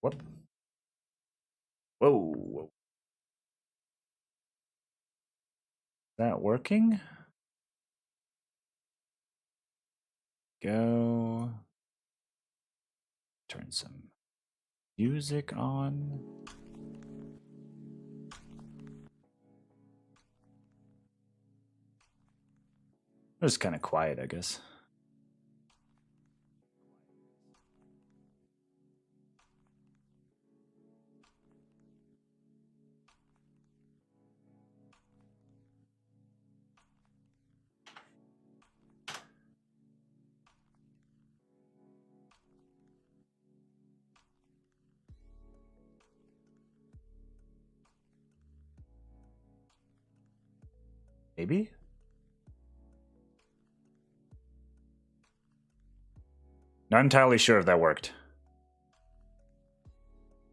Whoop. Whoa. Is that working? Go. Turn some music on. It was kind of quiet, I guess. Maybe? Not entirely sure if that worked.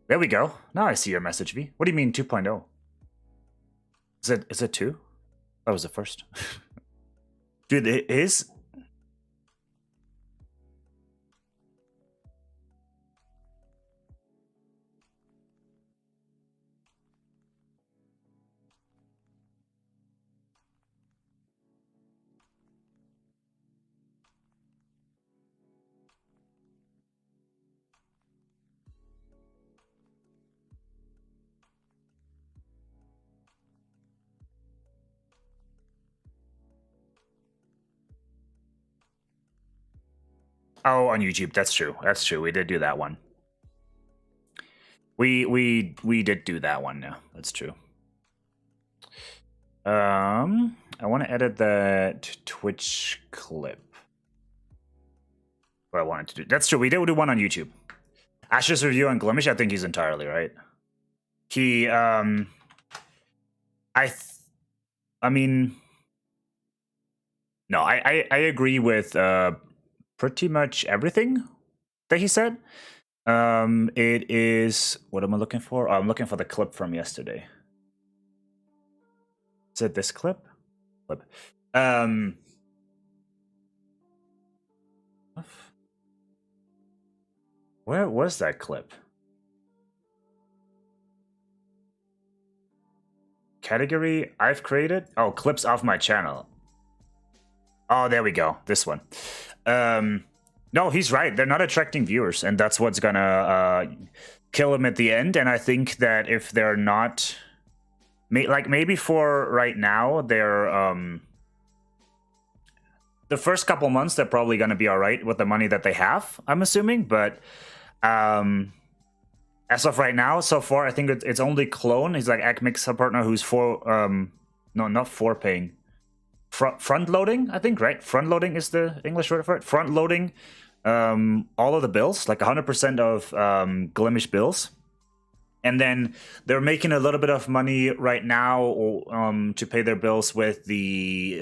There we go. Now I see your message, V. What do you mean 2.0? Is it 2? That was the first. Dude, it is. Oh, on YouTube. That's true. That's true. We did do that one. We did do that one. Yeah, that's true. I want to edit that Twitch clip. What I wanted to do. That's true. We did do one on YouTube. Ash's review on Glimish. I think he's entirely right. He I mean, no, I agree with pretty much everything that he said. It is, what am I looking for? Oh, I'm looking for the clip from yesterday. Is it this clip? Where was that clip? Category I've created? Oh, clips off my channel. Oh, there we go. This one. No, he's right. They're not attracting viewers, and that's what's gonna kill him at the end. And I think that if they're not, like maybe for right now, they're the first couple months they're probably gonna be all right with the money that they have. I'm assuming, but as of right now, so far, I think it's only Clone. He's like Acmic sub-partner who's no, not for paying. Front loading, I think, right? Front loading is the English word for it. Front loading all of the bills, like 100% of Glimish bills. And then they're making a little bit of money right now to pay their bills with the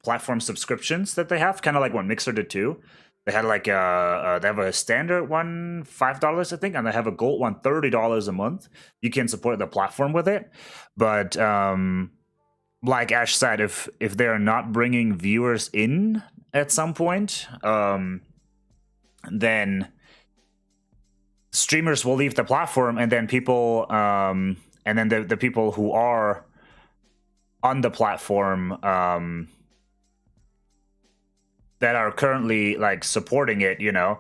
platform subscriptions that they have, kind of like what Mixer did too. They had like they have a standard one, $5, I think, and they have a gold one, $30 a month. You can support the platform with it, but like Ash said, if they're not bringing viewers in at some point, then streamers will leave the platform, and then people, and then the people who are on the platform that are currently like supporting it, you know,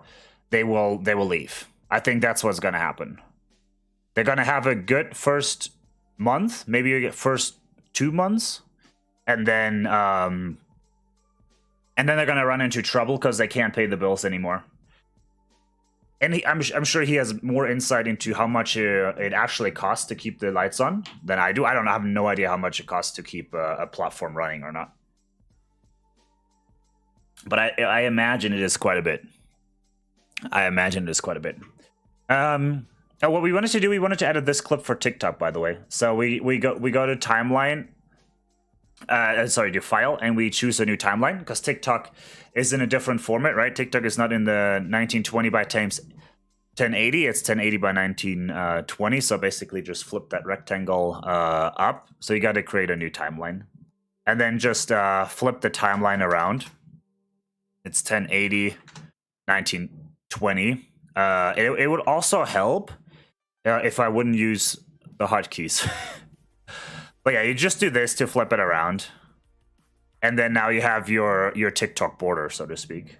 they will leave. I think that's what's gonna happen. They're gonna have a good first month, maybe first 2 months, and then they're gonna run into trouble because they can't pay the bills anymore. And I'm sure he has more insight into how much it actually costs to keep the lights on than I do. I have no idea how much it costs to keep a platform running or not. But I imagine it is quite a bit. What we wanted to do, we wanted to edit this clip for TikTok, by the way. So we go to timeline, to file, and we choose a new timeline because TikTok is in a different format, right? TikTok is not in the 1920 by times 1080, it's 1080 by 1920. So basically just flip that rectangle up. So you got to create a new timeline and then just flip the timeline around. It's 1080, 1920. It would also help if I wouldn't use the hotkeys. But yeah, you just do this to flip it around. And then now you have your TikTok border, so to speak.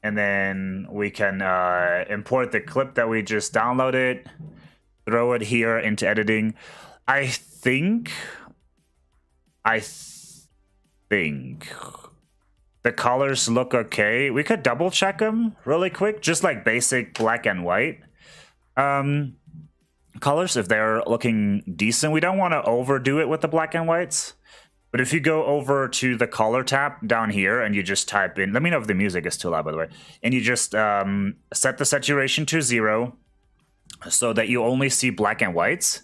And then we can import the clip that we just downloaded, throw it here into editing. I think the colors look okay. We could double check them really quick, just like basic black and white colors, if they're looking decent. We don't want to overdo it with the black and whites. But if you go over to the color tab down here and you just type in, let me know if the music is too loud, by the way, and you just set the saturation to 0 so that you only see black and whites,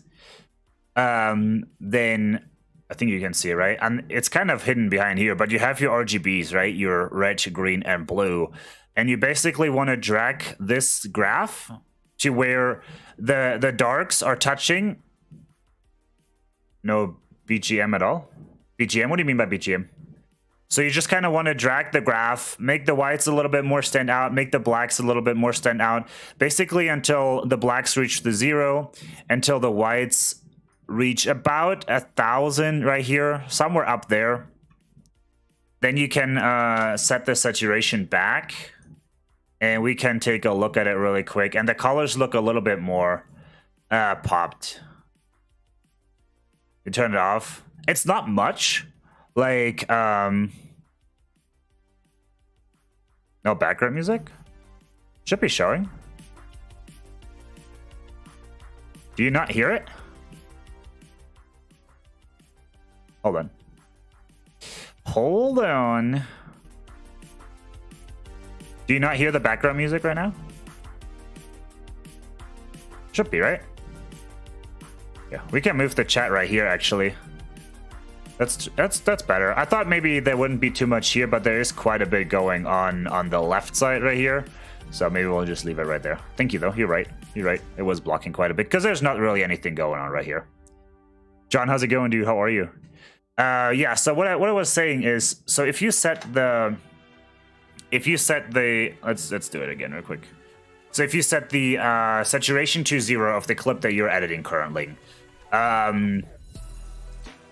then I think you can see it, right? And it's kind of hidden behind here, but you have your RGBs, right? Your red, green, and blue. And you basically want to drag this graph to where the darks are touching. No BGM at all. BGM? What do you mean by BGM? So you just kind of want to drag the graph, make the whites a little bit more stand out, make the blacks a little bit more stand out, basically until the blacks reach the 0, until the whites reach about 1,000 right here, somewhere up there. Then you can set the saturation back, and we can take a look at it really quick. And the colors look a little bit more popped. You turn it off. It's not much, like no background music. Should be showing. Do you not hear it? Hold on. Hold on. Do you not hear the background music right now? Should be, right? Yeah, we can move the chat right here, actually. That's better. I thought maybe there wouldn't be too much here, but there is quite a bit going on the left side right here. So maybe we'll just leave it right there. Thank you, though. You're right. You're right. It was blocking quite a bit because there's not really anything going on right here. John, how's it going, dude? How are you? Yeah. So what I was saying is, so if you set the let's do it again real quick. So if you set the saturation to 0 of the clip that you're editing currently,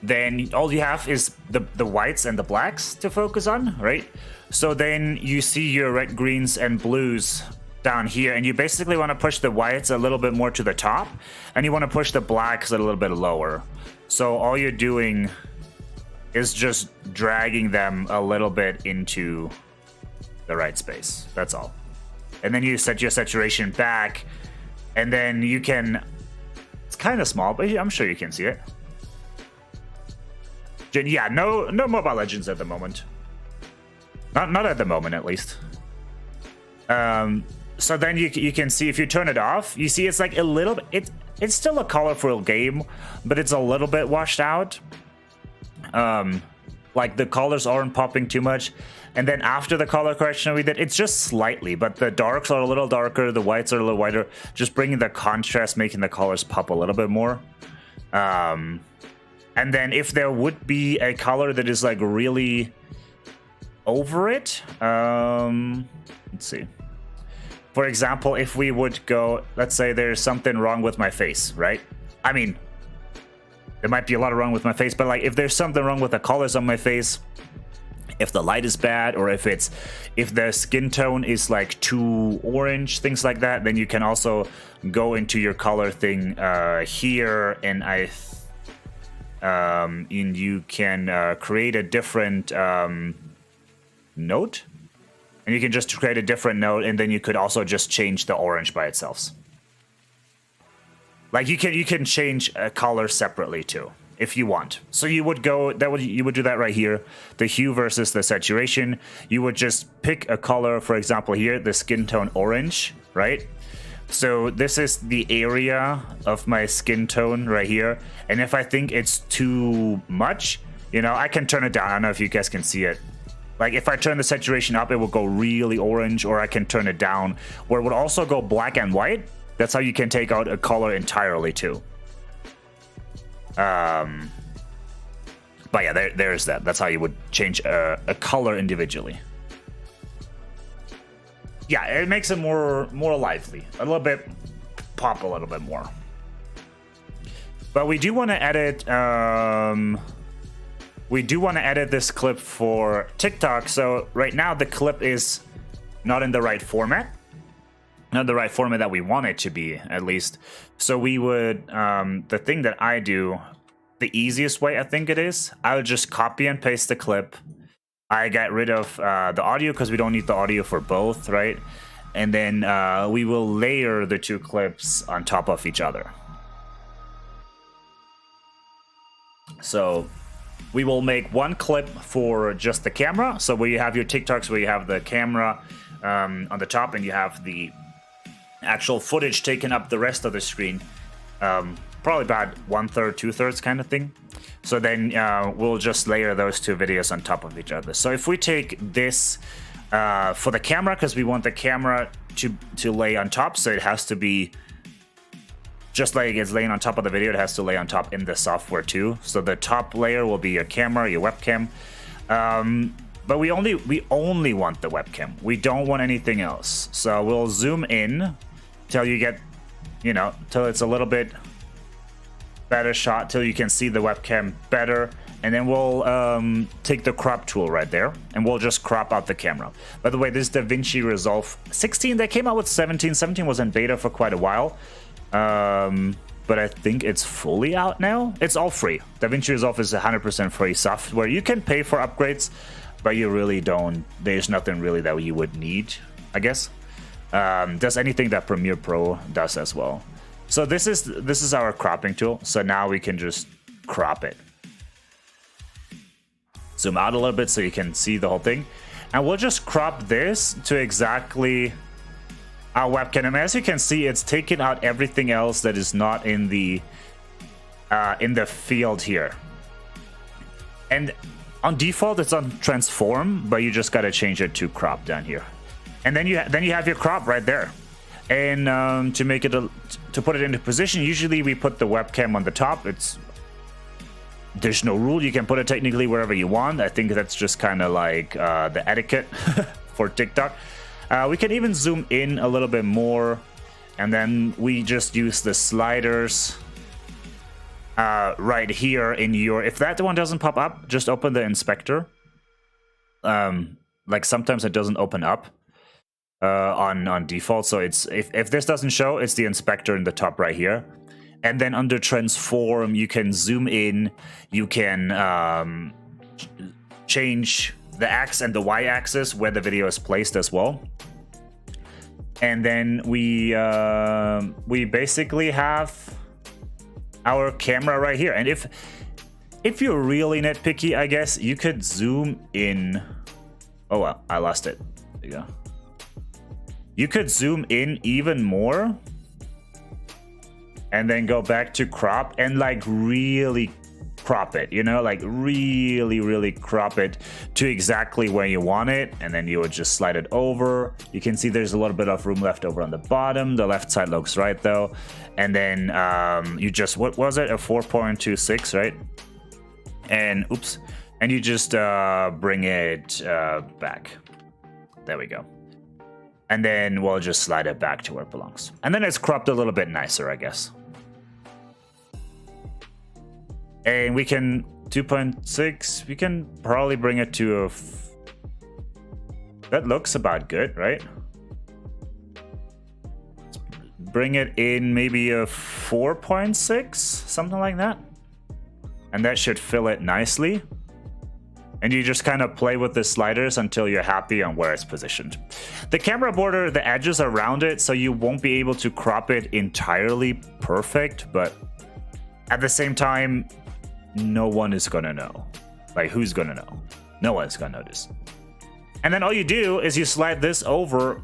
then all you have is the whites and the blacks to focus on, right? So then you see your red, greens, and blues down here, and you basically want to push the whites a little bit more to the top, and you want to push the blacks a little bit lower. So all you're doing is just dragging them a little bit into the right space. That's all. And then you set your saturation back, and then you can... It's kind of small, but I'm sure you can see it. Yeah, no Mobile Legends at the moment. Not at the moment, at least. So then you can see, if you turn it off, you see it's like a little bit... It's still a colorful game, but it's a little bit washed out. Like the colors aren't popping too much. And then after the color correction we did, it's just slightly, but the darks are a little darker, the whites are a little whiter, just bringing the contrast, making the colors pop a little bit more. And then if there would be a color that is like really over it, let's see. For example, if we would go, let's say there's something wrong with my face, right? I mean, there might be a lot wrong with my face, but like if there's something wrong with the colors on my face, if the light is bad, or if the skin tone is like too orange, things like that, then you can also go into your color thing here, and you can create a different note, and you can just create a different note, and then you could also just change the orange by itself. Like you can change a color separately too, if you want. So you would you would do that right here, the hue versus the saturation. You would just pick a color, for example here, the skin tone orange, right? So this is the area of my skin tone right here, and if I think it's too much, you know, I can turn it down. I don't know if you guys can see it. Like if I turn the saturation up, it will go really orange, or I can turn it down, where it would also go black and white. That's how you can take out a color entirely too. But yeah, there's that. That's how you would change a color individually. Yeah, it makes it more lively, a little bit, pop a little bit more. But we do want to edit. We do want to edit this clip for TikTok. So right now the clip is not in the right format, not the right format that we want it to be, at least. So we would, the thing that I do, the easiest way I think it is, I would just copy and paste the clip. I get rid of the audio because we don't need the audio for both, right? And then we will layer the two clips on top of each other. So we will make one clip for just the camera. So where you have your TikToks, where you have the camera on the top and you have the actual footage taking up the rest of the screen. Probably about 1/3, 2/3 kind of thing. So then we'll just layer those two videos on top of each other. So if we take this for the camera, because we want the camera to lay on top, so it has to be just like it's laying on top of the video, it has to lay on top in the software too. So the top layer will be your camera, your webcam. But we only want the webcam. We don't want anything else. So we'll zoom in till you get, you know, till it's a little bit better shot, till you can see the webcam better. And then we'll take the crop tool right there and we'll just crop out the camera. By the way, this is DaVinci Resolve 16. They came out with 17. 17 was in beta for quite a while. But I think it's fully out now. It's all free. DaVinci Resolve is 100% free software. You can pay for upgrades, but you really don't. There's nothing really that you would need, I guess. Does anything that Premiere Pro does as well. So this is our cropping tool. So now we can just crop it. Zoom out a little bit so you can see the whole thing. And we'll just crop this to exactly our webcam. And as you can see, it's taking out everything else that is not in the field here. And on default, it's on transform, but you just got to change it to crop down here. And then you have your crop right there. And to make it to put it into position, usually we put the webcam on the top. There's no rule. You can put it technically wherever you want. I think that's just kind of like the etiquette for TikTok. We can even zoom in a little bit more, and then we just use the sliders right here in your. If that one doesn't pop up, just open the inspector. Like sometimes it doesn't open up on default. So it's if this doesn't show, it's the inspector in the top right here. And then under transform, you can zoom in, you can change the X and the Y axis where the video is placed as well. And then we basically have our camera right here. And if you're really nitpicky, I guess you could zoom in. Oh, well, I lost it. There you go. You could zoom in even more. And then go back to crop and like really crop it, you know, like really crop it to exactly where you want it. And then you would just slide it over. You can see there's a little bit of room left over on the bottom. The left side looks right though. And then you just, what was it? A 4.26, right? And oops. And you just bring it back. There we go. And then we'll just slide it back to where it belongs. And then it's cropped a little bit nicer, I guess. And we can 2.6. We can probably bring it to a. That looks about good, right? Let's bring it in maybe a 4.6, something like that. And that should fill it nicely. And you just kind of play with the sliders until you're happy on where it's positioned. The camera border, the edges are rounded, so you won't be able to crop it entirely perfect, but at the same time, no one is gonna know. Like, who's gonna know? No one's gonna notice. And then all you do is you slide this over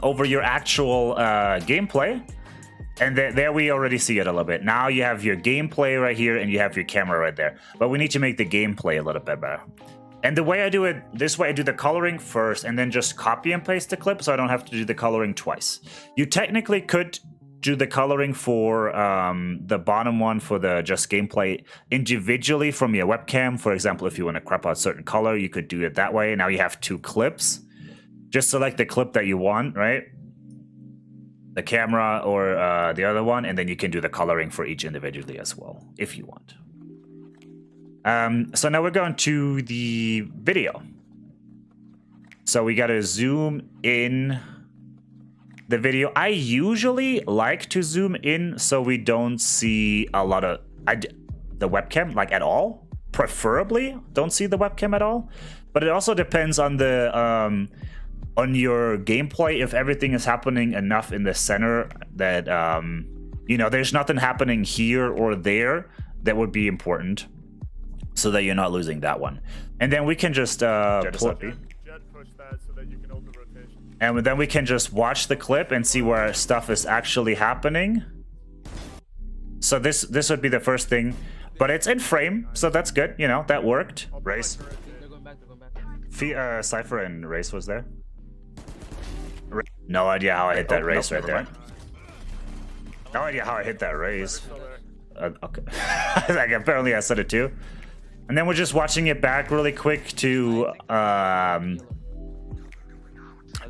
your actual gameplay. And there we already see it a little bit. Now you have your gameplay right here and you have your camera right there. But we need to make the gameplay a little bit better. And the way I do it, this way I do the coloring first and then just copy and paste the clip so I don't have to do the coloring twice. You technically could do the coloring for the bottom one for the just gameplay individually from your webcam. For example, if you want to crop out certain color, you could do it that way. Now you have two clips. just select the clip that you want, right? The camera or the other one, and then you can do the coloring for each individually as well, if you want. So now we're going to the video. So we gotta zoom in the video. I usually like to zoom in so we don't see a lot of the webcam, like at all. Preferably don't see the webcam at all. But it also depends on the on your gameplay. If everything is happening enough in the center that you know, there's nothing happening here or there, that would be important, so that you're not losing that one. And then we can just and then we can just watch the clip and see where stuff is actually happening. So this would be the first thing, but it's in frame, so that's good. You know, that worked. Race, Cypher and Race was there. No idea how I hit that race right there. No idea how I hit that race. Okay, like apparently I said it too. And then we're just watching it back really quick to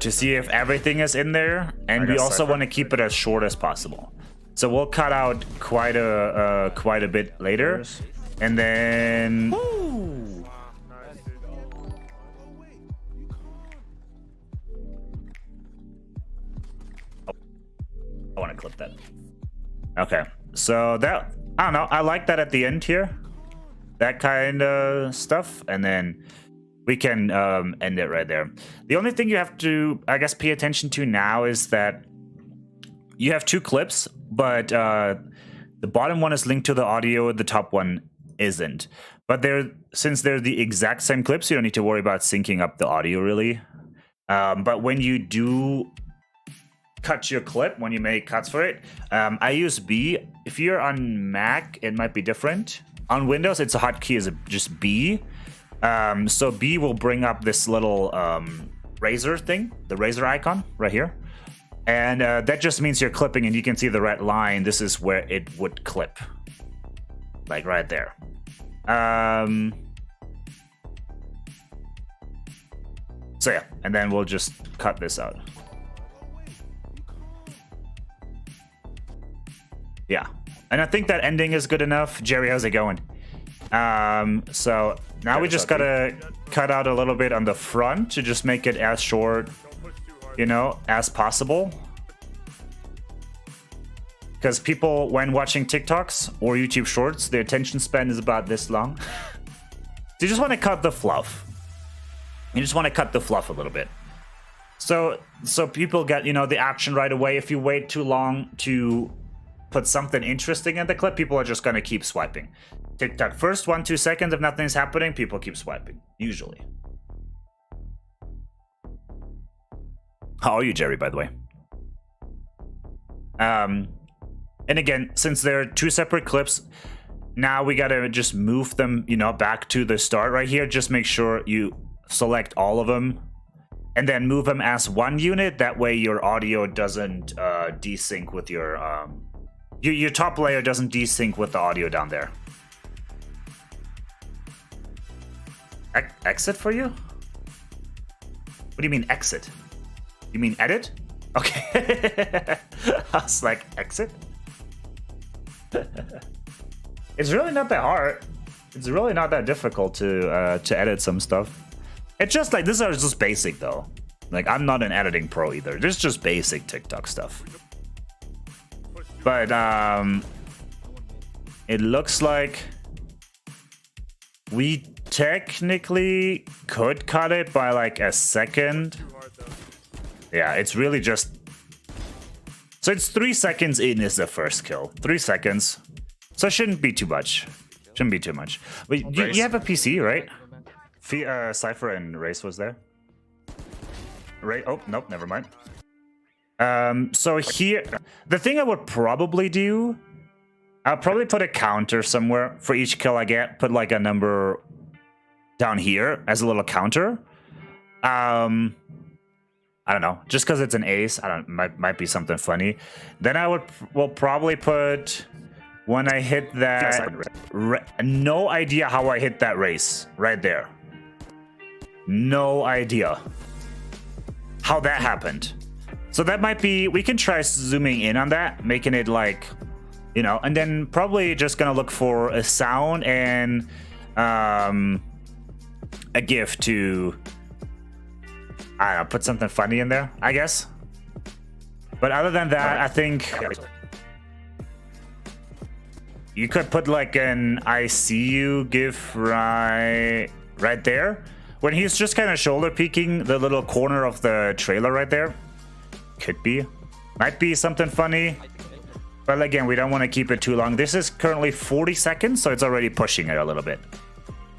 see if everything is in there, and we also want to keep it as short as possible. So we'll cut out quite a bit later, and then I want to clip that. Okay, so that, I don't know, I like that at the end here, that kind of stuff, and then we can end it right there. The only thing you have to, I guess, pay attention to now is that you have two clips, but the bottom one is linked to the audio, the top one isn't. But since they're the exact same clips, you don't need to worry about syncing up the audio really. But when you do cut your clip, when you make cuts for it, I use B. If you're on Mac, it might be different. On Windows, it's a hotkey is just B. So B will bring up this little razor thing, the razor icon right here. And that just means you're clipping, and you can see the red line. This is where it would clip, like right there. So yeah, and then we'll just cut this out. Yeah, and I think that ending is good enough. Jerry, how's it going? So now we just gotta cut out a little bit on the front to just make it as short, you know, as possible. Because people, when watching TikToks or YouTube Shorts, their attention span is about this long. You just want to cut the fluff. You just want to cut the fluff a little bit. So people get, you know, the action right away. If you wait too long to put something interesting in the clip, people are just going to keep swiping. TikTok, first 1-2 seconds, if nothing's happening, people keep swiping, usually. How are you, Jerry, by the way? And again, since they're two separate clips, now we gotta just move them, you know, back to the start right here. Just make sure you select all of them and then move them as one unit. That way your audio doesn't desync with your top layer doesn't desync with the audio down there. Exit for you? What do you mean exit? You mean edit? Okay. I was like, exit? It's really not that hard. It's really not that difficult to edit some stuff. It's just like, this is just basic though. Like, I'm not an editing pro either. This is just basic TikTok stuff. But it looks like we technically could cut it by like a second. Yeah, it's really just... So it's 3 seconds in is the first kill. 3 seconds. So it shouldn't be too much. Shouldn't be too much. Wait, you have a PC, right? Cypher and Race was there. Right? Oh, nope, never mind. So here... The thing I would probably do... I'll probably put a counter somewhere for each kill I get. Put like a number down here as a little counter. I don't know, just because it's an ace, might be something funny. Then I will probably put when I hit that. No idea how I hit that race right there. No idea how that happened. So that might be, we can try zooming in on that, making it like, you know, and then probably just gonna look for a sound and a GIF to, I don't know, put something funny in there, I guess. But other than that, I think you could put like an I see you GIF right there. When he's just kind of shoulder peeking the little corner of the trailer right there. Could be. Might be something funny. But again, we don't want to keep it too long. This is currently 40 seconds, so it's already pushing it a little bit.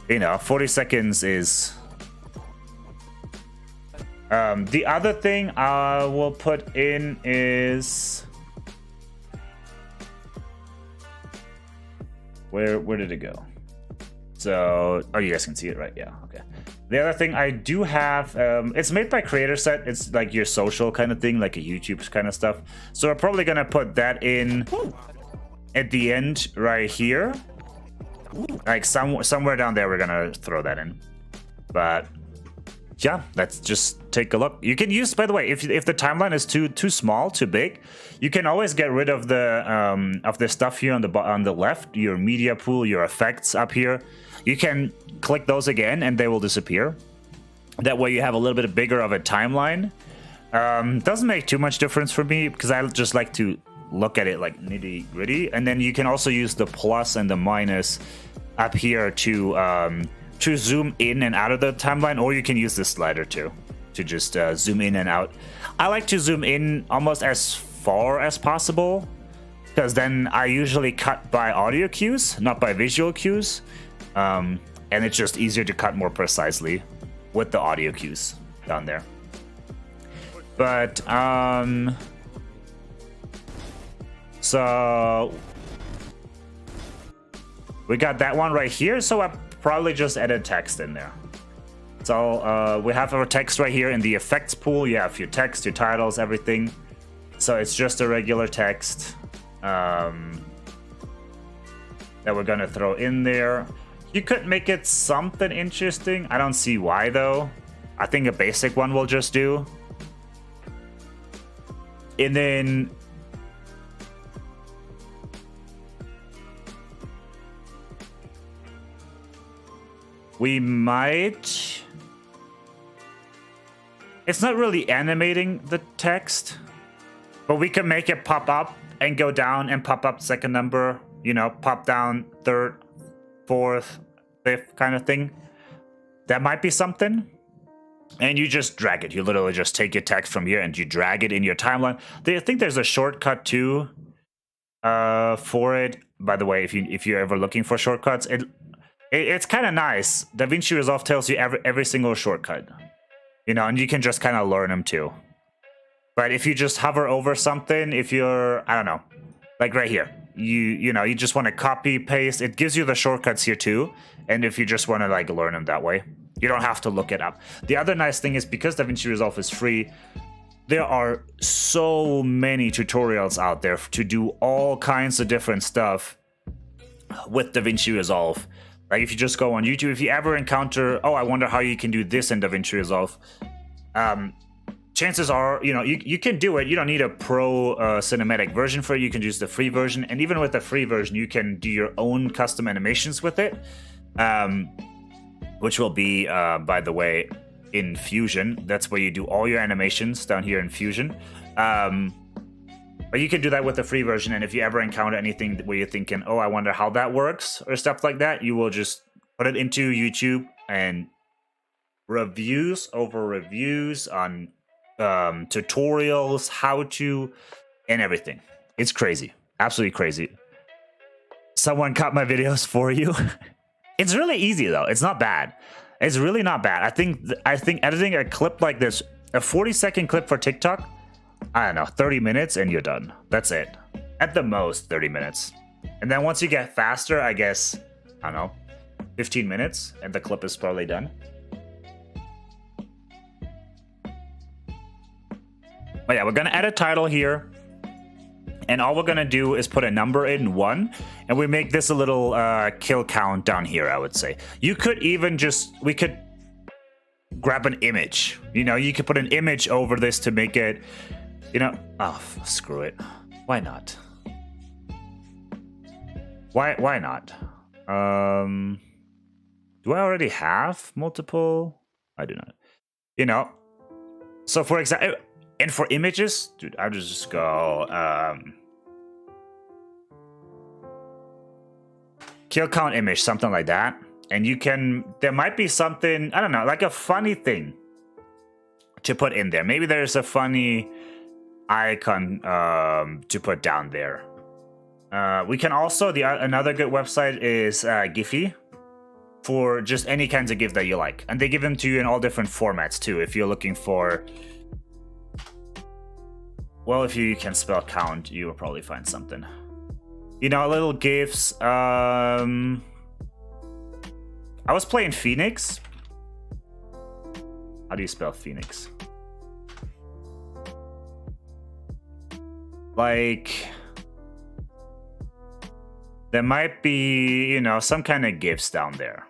You know, 40 seconds is... the other thing I will put in is... Where did it go? So, oh, you guys can see it, right? Yeah, okay. The other thing I do have, it's made by Creator Set. It's like your social kind of thing, like a YouTube kind of stuff. So we're probably gonna put that in at the end right here. Like somewhere down there, we're gonna throw that in. But yeah, let's just take a look. You can use, by the way, if the timeline is too small, too big, you can always get rid of the stuff here on the left, your media pool, your effects up here. You can click those again and they will disappear. That way you have a little bit bigger of a timeline. Doesn't make too much difference for me because I just like to look at it like nitty gritty. And then you can also use the plus and the minus up here to zoom in and out of the timeline, or you can use this slider too to just zoom in and out. I like to zoom in almost as far as possible because then I usually cut by audio cues, not by visual cues. And it's just easier to cut more precisely with the audio cues down there. But, so we got that one right here. So I probably just added text in there. So we have our text right here in the effects pool. You have your text, your titles, everything. So it's just a regular text that we're gonna throw in there. You could make it something interesting. I don't see why though. I think a basic one will just do. And then we might... It's not really animating the text, but we can make it pop up and go down and pop up second number, you know, pop down third, fourth, fifth kind of thing. That might be something. And you just drag it. You literally just take your text from here and you drag it in your timeline. I think there's a shortcut too for it. By the way, if you're ever looking for shortcuts, it's kind of nice. DaVinci Resolve tells you every single shortcut. You know, and you can just kind of learn them too. But if you just hover over something, if you're, I don't know, like right here, you know, you just want to copy, paste, it gives you the shortcuts here too. And if you just want to like learn them that way, you don't have to look it up. The other nice thing is because DaVinci Resolve is free, there are so many tutorials out there to do all kinds of different stuff with DaVinci Resolve. Like if you just go on YouTube, if you ever encounter, oh, I wonder how you can do this in DaVinci Resolve, chances are, you know, you can do it. You don't need a pro cinematic version for it. You can use the free version. And even with the free version, you can do your own custom animations with it, which will be, by the way, in Fusion. That's where you do all your animations down here in Fusion. But you can do that with the free version, and if you ever encounter anything where you're thinking, oh, I wonder how that works, or stuff like that, you will just put it into YouTube, and reviews over reviews on tutorials, how to, and everything. It's crazy. Absolutely crazy. Someone cut my videos for you. It's really easy, though. It's not bad. It's really not bad. I think editing a clip like this, a 40-second clip for TikTok, I don't know, 30 minutes and you're done. That's it. At the most, 30 minutes. And then once you get faster, I guess, I don't know, 15 minutes and the clip is probably done. But yeah, we're going to add a title here. And all we're going to do is put a number in 1. And we make this a little kill count down here, I would say. You could even just, we could grab an image. You know, you could put an image over this to make it, you know, oh, screw it. Why not? Why not? Do I already have multiple? I do not. You know, so for example, and for images, dude, I'll just go kill count image, something like that. And you can, there might be something, I don't know, like a funny thing to put in there. Maybe there's a funny icon to put down there. We can also, another good website is Giphy, for just any kinds of GIF that you like. And they give them to you in all different formats too, if you're looking for, well, if you can spell count, you will probably find something. You know, little GIFs. I was playing Phoenix. How do you spell Phoenix? Like, there might be, you know, some kind of GIFs down there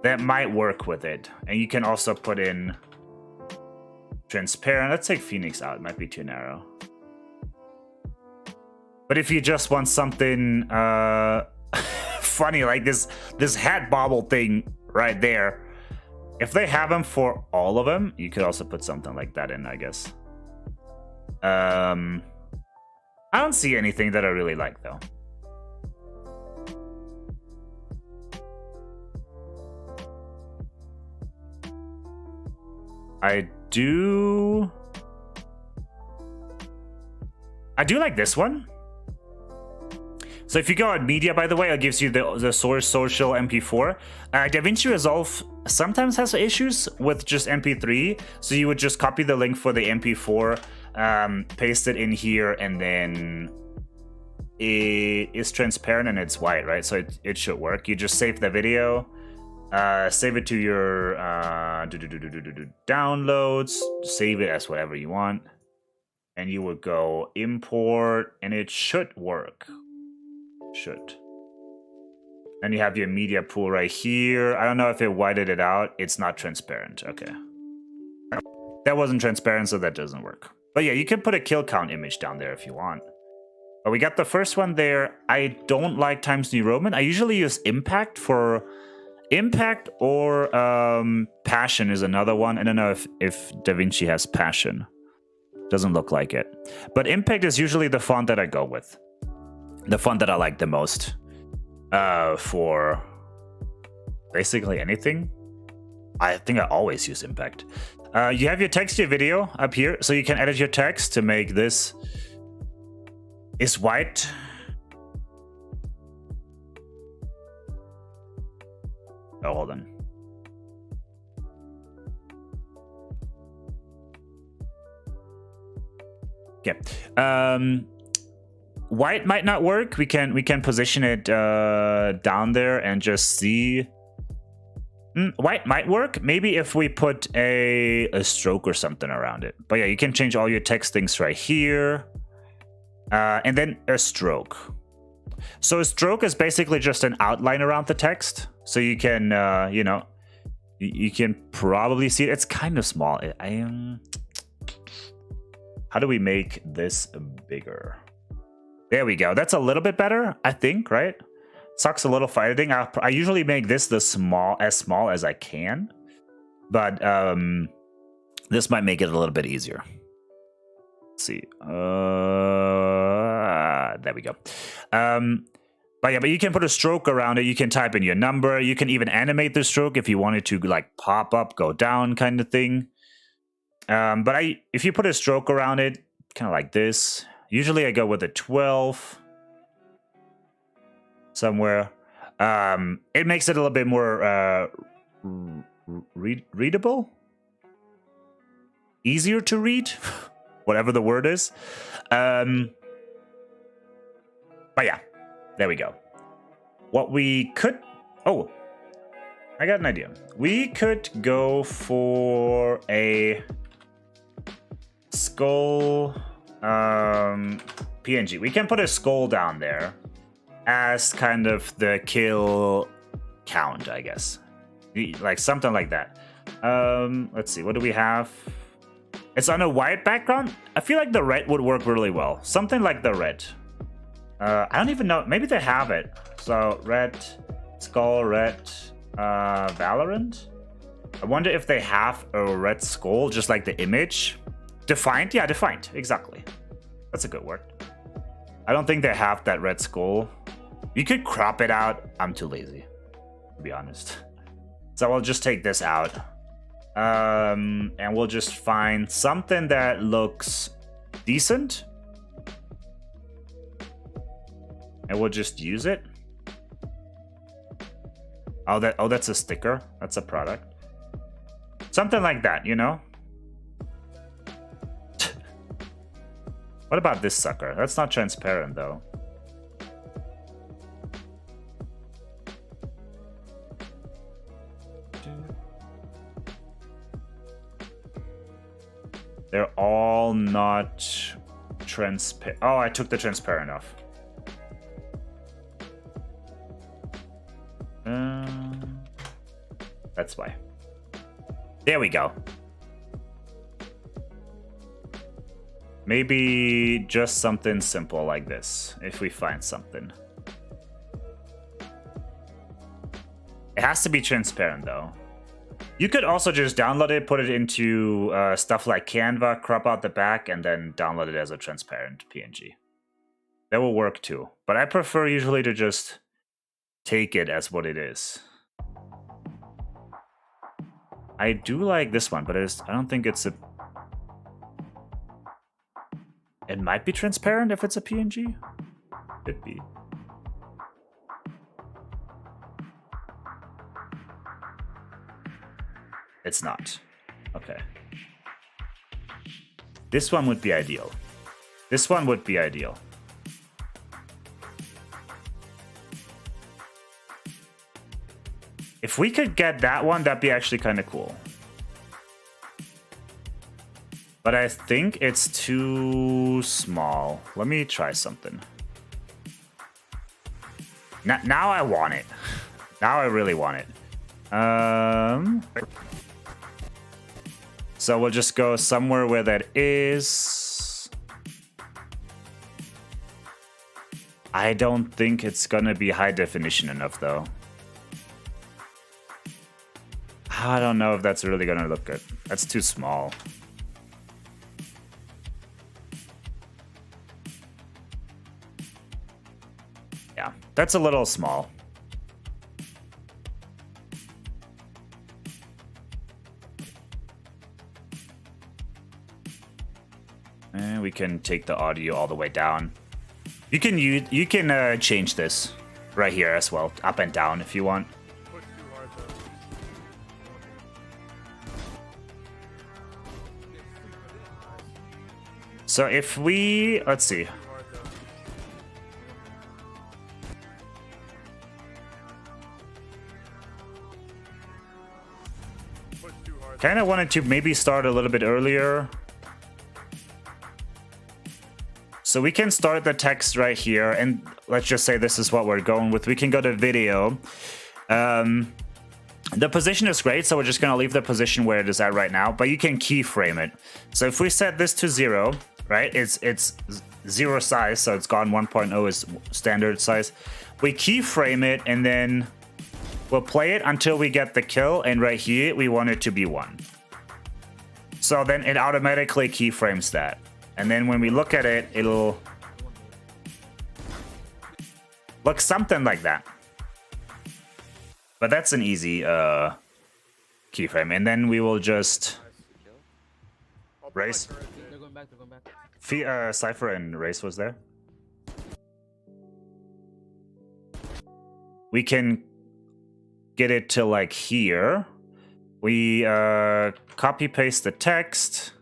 that might work with it. And you can also put in transparent. Let's take Phoenix out. It might be too narrow. But if you just want something funny, like this hat bobble thing right there, if they have them for all of them, you could also put something like that in, I guess. I don't see anything that I really like, though. I do like this one. So if you go on media, by the way, it gives you the source social MP4. DaVinci Resolve sometimes has issues with just MP3. So you would just copy the link for the MP4, paste it in here, and then it is transparent and it's white, right? So it should work. You just save the video, save it to your downloads, save it as whatever you want, and you would go import, and it should work. Should. And you have your media pool right here. I don't know if it whited it out. It's not transparent. Okay. That wasn't transparent, so that doesn't work. But yeah, you can put a kill count image down there if you want. But we got the first one there. I don't like Times New Roman. I usually use Impact for Impact, or Passion is another one. I don't know if DaVinci has Passion. Doesn't look like it. But Impact is usually the font that I go with. The font that I like the most for basically anything. I think I always use Impact. You have your text, your video up here, so you can edit your text to make this is white. Oh, hold on. Okay. White might not work. We can position it down there and just see. White might work. Maybe if we put a stroke or something around it. But yeah, you can change all your text things right here. And then a stroke. So a stroke is basically just an outline around the text. So you can, you know, you can probably see it. It's kind of small. How do we make this bigger? There we go. That's a little bit better, I think, right? Sucks a little for editing. I usually make this as small as I can, but this might make it a little bit easier. Let's see. There we go. But yeah, but you can put a stroke around it. You can type in your number. You can even animate the stroke if you wanted to, like pop up, go down kind of thing. But if you put a stroke around it, kind of like this. Usually I go with a 12 somewhere. It makes it a little bit more readable, easier to read, whatever the word is. But yeah, there we go. What we could... Oh, I got an idea. We could go for a skull... PNG. We can put a skull down there as kind of the kill count, I guess. Like something like that. Let's see, what do we have? It's on a white background. I feel like the red would work really well. Something like the red. I don't even know. Maybe they have it. So red, skull, red, Valorant. I wonder if they have a red skull, just like the image. Defined? Yeah, defined. Exactly. That's a good word. I don't think they have that red skull. You could crop it out. I'm too lazy, to be honest. So I'll just take this out. And we'll just find something that looks decent. And we'll just use it. Oh, that's a sticker. That's a product. Something like that, you know? What about this sucker? That's not transparent, though. They're all not transparent. Oh, I took the transparent off. That's why. There we go. Maybe just something simple like this, if we find something. It has to be transparent, though. You could also just download it, put it into stuff like Canva, crop out the back, and then download it as a transparent PNG. That will work too. But I prefer usually to just take it as what it is. I do like this one, but I don't think it's a... It might be transparent if it's a PNG. Could be. It's not. Okay. This one would be ideal. This one would be ideal. If we could get that one, that'd be actually kind of cool. But I think it's too small. Let me try something. Now I want it. Now I really want it. So we'll just go somewhere where that is. I don't think it's gonna be high definition enough, though. I don't know if that's really gonna look good. That's too small. Yeah, that's a little small. And we can take the audio all the way down. You can change this right here as well, up and down if you want. So if we, let's see. Kind of wanted to maybe start a little bit earlier. So we can start the text right here, and let's just say this is what we're going with. We can go to video. The position is great, so we're just going to leave the position where it is at right now, but you can keyframe it. So if we set this to 0, right, it's 0 size, so it's gone. 1.0 is standard size. We keyframe it, and then we'll play it until we get the kill, and right here, we want it to be 1. So then it automatically keyframes that. And then when we look at it, it'll look something like that. But that's an easy keyframe. And then we will just race. They're going back. Cypher and Race was there. We can get it to like here. We copy paste the text.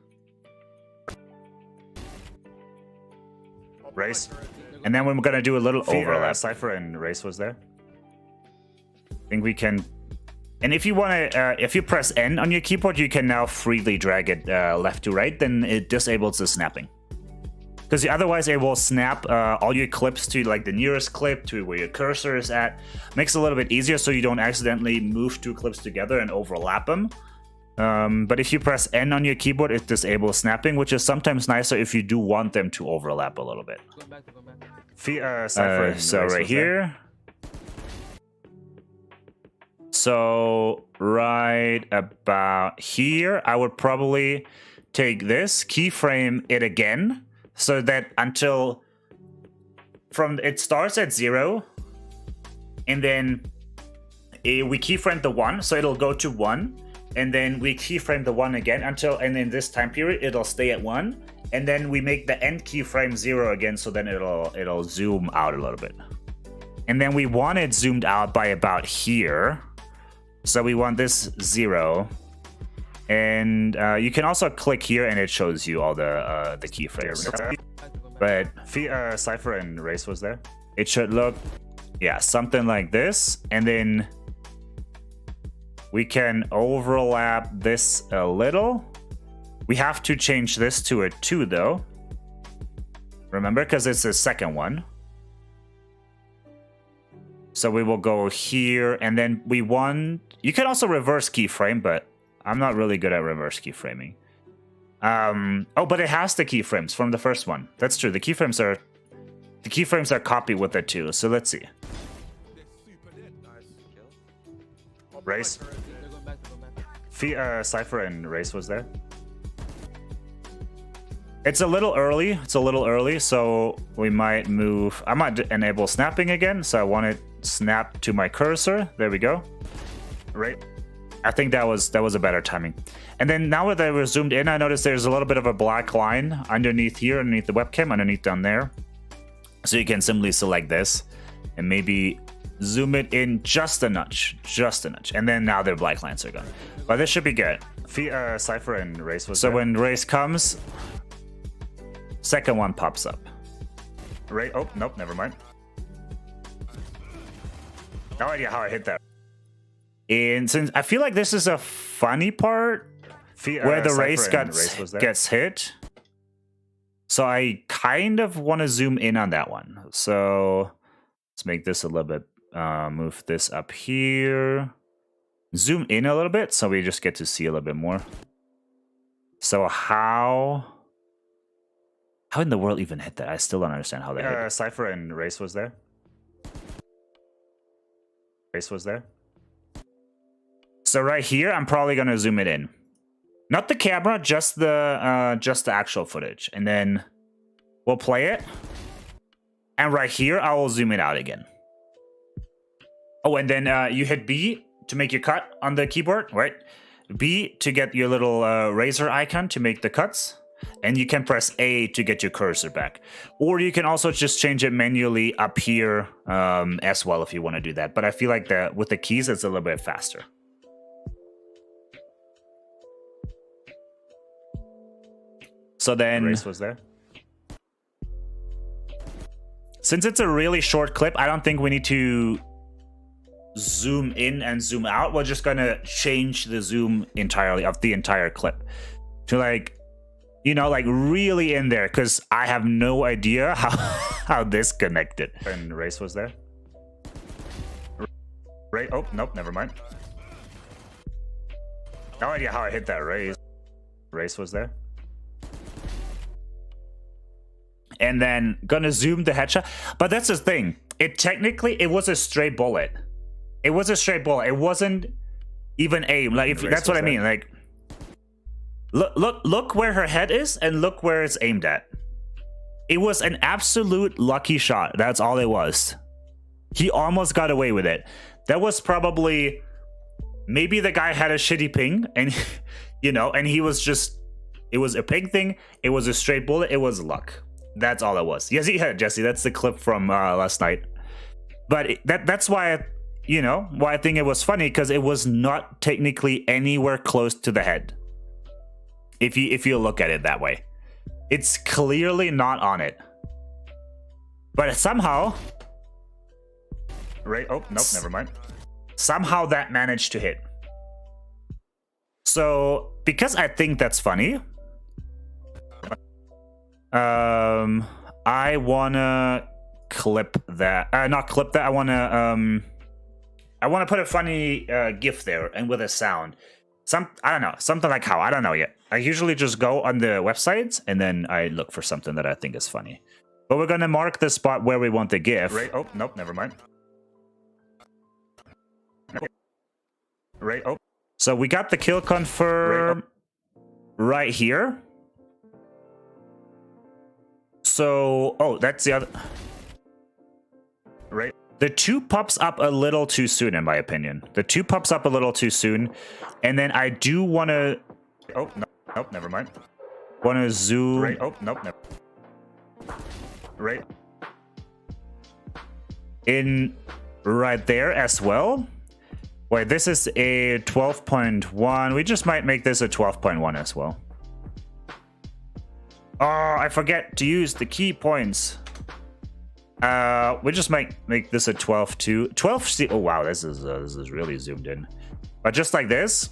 Race. And then we're gonna do a little overlap. Cypher and Race was there. I think we can. And if you want to, if you press N on your keyboard, you can now freely drag it left to right. Then it disables the snapping. Because otherwise, it will snap all your clips to like the nearest clip to where your cursor is at. Makes it a little bit easier so you don't accidentally move two clips together and overlap them. But if you press N on your keyboard, it disables snapping, which is sometimes nicer if you do want them to overlap a little bit. Going back, going back. So right here. So right about here, I would probably take this, keyframe it again, so that until it starts at 0, and then we keyframe the 1, so it'll go to 1, and then we keyframe the 1 again and in this time period it'll stay at 1, and then we make the end keyframe 0 again, so then it'll zoom out a little bit. And then we want it zoomed out by about here, so we want this 0. And you can also click here and it shows you all the keyframes. But Cypher and Race was there. It should look, yeah, something like this. And then we can overlap this a little. We have to change this to a 2 though. Remember, because it's the second one. So we will go here, and then we want, you can also reverse keyframe, but I'm not really good at reverse keyframing. Oh, but it has the keyframes from the first one. That's true. The keyframes are copied with it too. So let's see. Race. Cypher and Race was there. It's a little early. So we might move. I might enable snapping again. So I want it snap to my cursor. There we go. Right. I think that was a better timing. And then now that we're zoomed in, I noticed there's a little bit of a black line underneath here, underneath the webcam, underneath down there. So you can simply select this and maybe zoom it in just a notch. And then now their black lines are gone. But this should be good. Cypher and Race was there. So when Race comes, second one pops up. Right? Oh, nope, never mind. No idea how I hit that. And since I feel like this is a funny part where the race gets hit, so I kind of want to zoom in on that one. So let's make this a little bit, move this up here, zoom in a little bit, so we just get to see a little bit more. So how in the world even hit that? I still don't understand how they hit it. Cypher and Race was there. So right here, I'm probably gonna zoom it in, not the camera, just the actual footage, and then we'll play it. And right here, I will zoom it out again. Oh, and then you hit B to make your cut on the keyboard, right? B to get your little razor icon to make the cuts, and you can press A to get your cursor back. Or you can also just change it manually up here as well if you want to do that. But I feel like with the keys, it's a little bit faster. So then, Race was there. Since it's a really short clip, I don't think we need to zoom in and zoom out. We're just gonna change the zoom entirely of the entire clip to like, you know, like really in there, because I have no idea how this connected. And Race was there. Right? Oh, nope, never mind. No idea how I hit that Race. Race was there. And then gonna zoom the headshot. But that's the thing. It was a stray bullet. It wasn't even aim. Like, that's what I mean. Like, look where her head is and look where it's aimed at. It was an absolute lucky shot. That's all it was. He almost got away with it. That was probably, maybe the guy had a shitty ping, and you know, and he was just, it was a ping thing. It was a straight bullet. It was luck. That's all it was. Yes, yeah, Jesse, that's the clip from last night. But that's why, you know, why I think it was funny, because it was not technically anywhere close to the head. If you look at it that way, it's clearly not on it. But somehow, right? Oh, nope, never mind. Somehow that managed to hit. So because I think that's funny, I wanna clip that. Not clip that. I wanna put a funny GIF there and with a sound. I don't know, something like how, I don't know yet. I usually just go on the websites and then I look for something that I think is funny. But we're gonna mark the spot where we want the GIF. Right. Oh, nope, never mind. Right. Oh. So we got the kill confirm right here. So, oh, that's the other. Right. The 2 pops up a little too soon, in my opinion. The 2 pops up a little too soon. And then I do want to... Oh, no, nope, never mind. Want to zoom... Right. Oh, nope, never. Right. In right there as well. Wait, this is a 12.1. We just might make this a 12.1 as well. Oh, I forget to use the key points. We just might make this a 12.2. 12. Oh wow, this is really zoomed in. But just like this,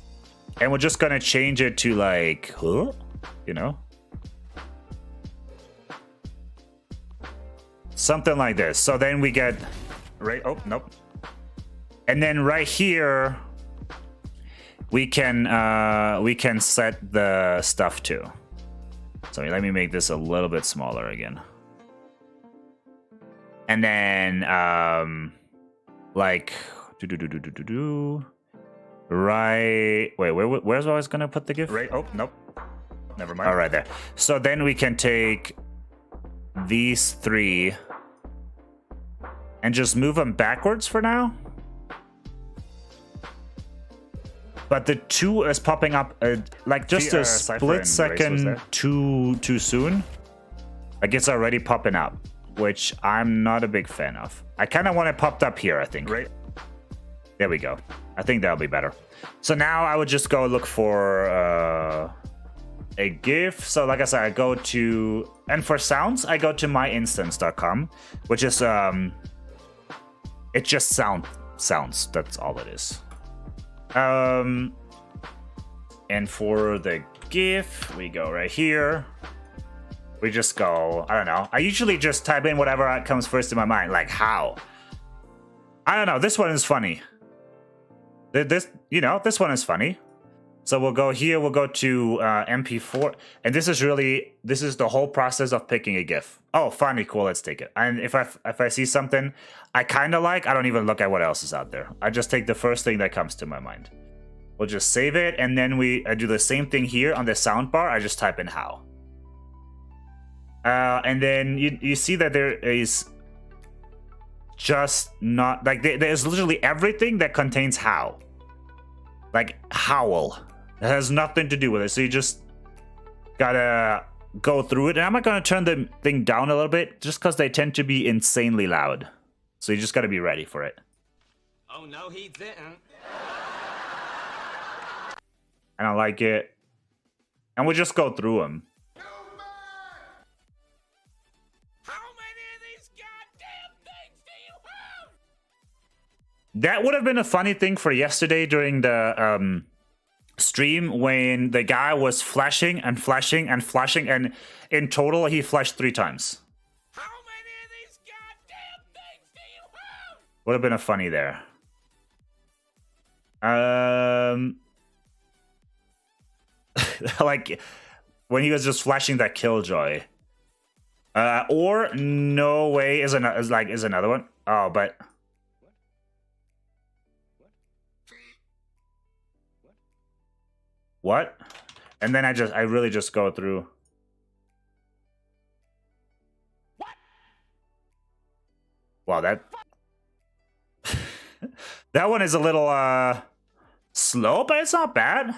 and we're just gonna change it to like, huh? You know, something like this. So then we get right. Oh nope. And then right here, we can set the stuff too. So let me make this a little bit smaller again. And then, like, right. Wait, where's I was gonna put the GIF? Right. Oh, nope. Never mind. All right, there. So then we can take these 3 and just move them backwards for now. But the 2 is popping up like just a split second too soon. Like it's already popping up, which I'm not a big fan of. I kind of want it popped up here, I think. Right. There we go. I think that'll be better. So now I would just go look for a GIF. So like I said, I go to, and for sounds, I go to myinstance.com, which is it's just sounds. That's all it is. And for the GIF, we go right here. We just go, I don't know. I usually just type in whatever comes first in my mind, like how. I don't know. This one is funny. This one is funny. So we'll go here. We'll go to MP4, and this is the whole process of picking a GIF. Oh, funny, cool. Let's take it. And if I see something I kind of like, I don't even look at what else is out there. I just take the first thing that comes to my mind. We'll just save it, and then I do the same thing here on the soundbar. I just type in how. And then you see that there is just not like there's literally everything that contains how, like howl. It has nothing to do with it. So you just gotta go through it. And I'm not gonna turn the thing down a little bit just because they tend to be insanely loud. So you just gotta be ready for it. Oh no, he didn't. And I like it. And we'll just go through them. That would have been a funny thing for yesterday during the stream when the guy was flashing and flashing and flashing, and in total he flashed 3 times. How many of these goddamn things do you have? Would have been a funny there. Like when he was just flashing that killjoy. Or no way is another one. Oh, but. What? And then I really just go through. What? Wow, that that one is a little slow, but it's not bad.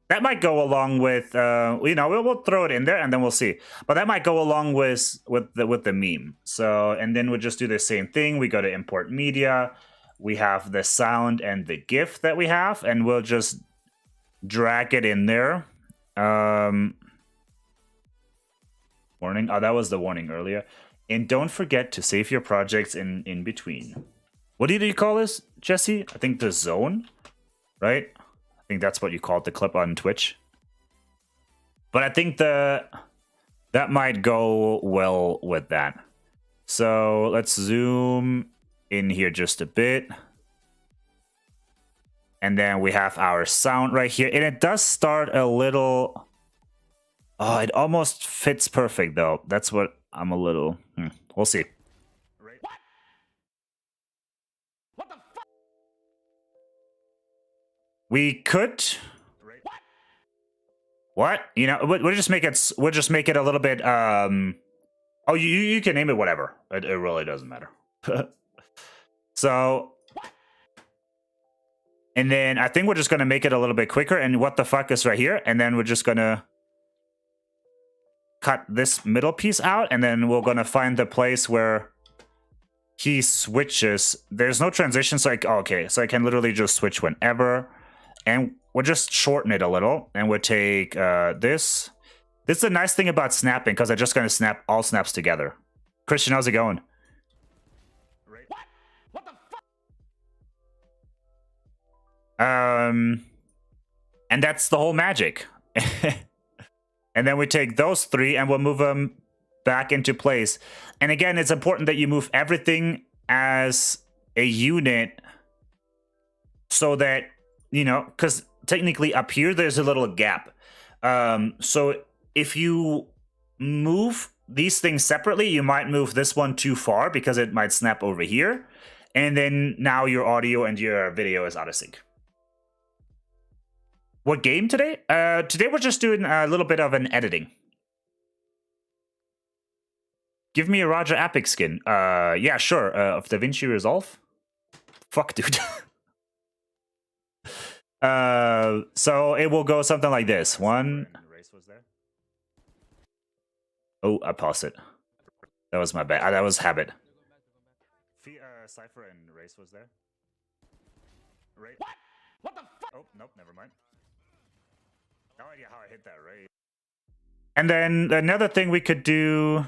That might go along with we'll throw it in there and then we'll see. But that might go along with the meme. So, and then we'll just do the same thing. We go to import media. We have the sound and the GIF that we have, and we'll just drag it in there. Warning. Oh, that was the warning earlier. And don't forget to save your projects in between. What did you call this, Jesse? I think the zone, right? I think that's what you called the clip on Twitch. But I think that might go well with that. So let's zoom in here just a bit. And then we have our sound right here. And it does start a little... Oh, it almost fits perfect, though. That's what I'm a little... We'll see. What the fuck? We could... What? You know, we'll just make it. We'll just make it a little bit. Oh, you can name it whatever. It really doesn't matter. So, and then I think we're just gonna make it a little bit quicker. And what the fuck is right here? And then we're just gonna cut this middle piece out, and then we're gonna find the place where he switches. There's no transition, so okay, so I can literally just switch whenever, and we'll just shorten it a little, and we'll take this. This is a nice thing about snapping, because I'm just gonna snap all snaps together. Christian, how's it going? What the fuck? And that's the whole magic. And then we take those three and we'll move them back into place. And again, it's important that you move everything as a unit so that, you know, because technically up here, there's a little gap. So if you move these things separately, you might move this one too far because it might snap over here. And then now your audio and your video is out of sync. What game today? Today we're just doing a little bit of an editing. Give me a Roger Epic skin. Yeah, sure. Of DaVinci Resolve. Fuck, dude. So it will go something like this. One. Oh, I paused it. That was my bad. That was habit. Cypher and Race was there. Right. What the fuck? Oh, nope, never mind. No idea how I hit that raise. And then another thing we could do,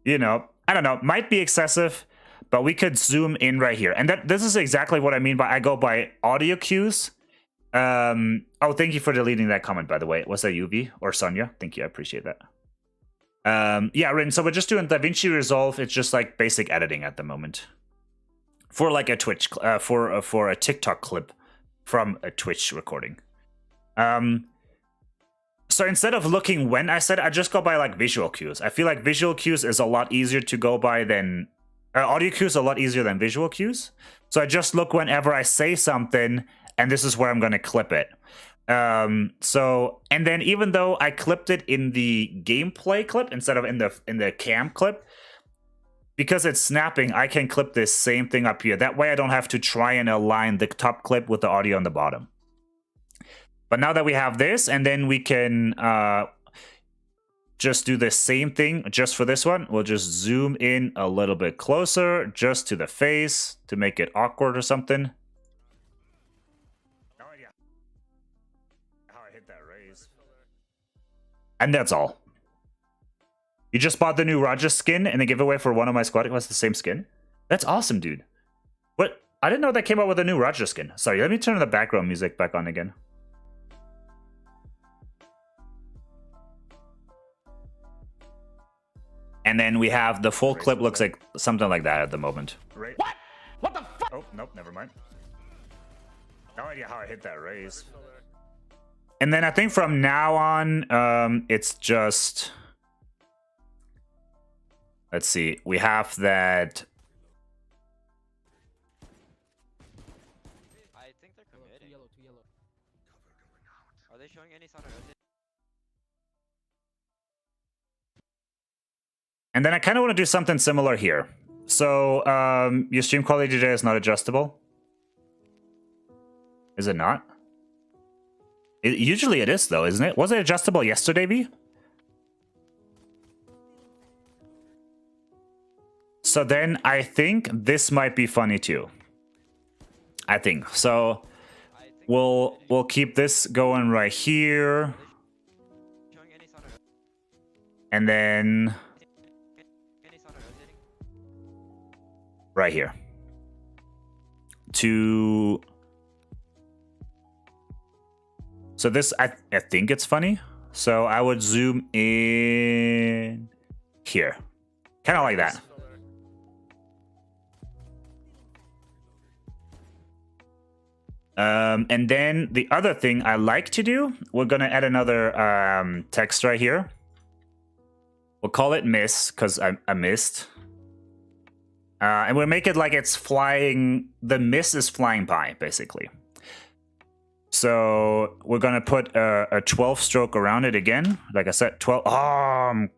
you know, I don't know, might be excessive, but we could zoom in right here. And this is exactly what I mean by I go by audio cues. Oh, thank you for deleting that comment, by the way. Was that UV or Sonia? Thank you, I appreciate that. Yeah, Rin, so we're just doing DaVinci Resolve. It's just like basic editing at the moment. For like a Twitch, for a TikTok clip from a Twitch recording. So instead of looking when I said, I just go by like visual cues. I feel like visual cues is a lot easier to go by than audio cues, a lot easier than visual cues. So I just look whenever I say something, and this is where I'm going to clip it. So, and then even though I clipped it in the gameplay clip instead of in the cam clip, because it's snapping, I can clip this same thing up here. That way I don't have to try and align the top clip with the audio on the bottom. But now that we have this, and then we can just do the same thing just for this one. We'll just zoom in a little bit closer, just to the face, to make it awkward or something. No idea how I hit that raise. And that's all. You just bought the new Raja skin and a giveaway for one of my squad. It was the same skin. That's awesome, dude. What? I didn't know that came out with a new Raja skin. Sorry, let me turn the background music back on again. And then we have the full clip looks like something like that at the moment. Right. What? What the fuck? Oh, nope, never mind. No idea how I hit that raise. And then I think from now on, it's just... Let's see. We have that... I think they're committing. Are they showing any sort of... And then I kind of want to do something similar here. So, your stream quality today is not adjustable? Is it not? Usually it is, though, isn't it? Was it adjustable yesterday, V? So then I think this might be funny, too. I think. So, we'll keep this going right here. And then... right here. So this, I think it's funny. So I would zoom in here. Kind of like that. And then the other thing I like to do, we're gonna add another text right here. We'll call it miss, because I missed. And we'll make it like it's flying, the miss is flying by, basically. So we're gonna put a 12 stroke around it again. Like I said, 12. Oh, I'm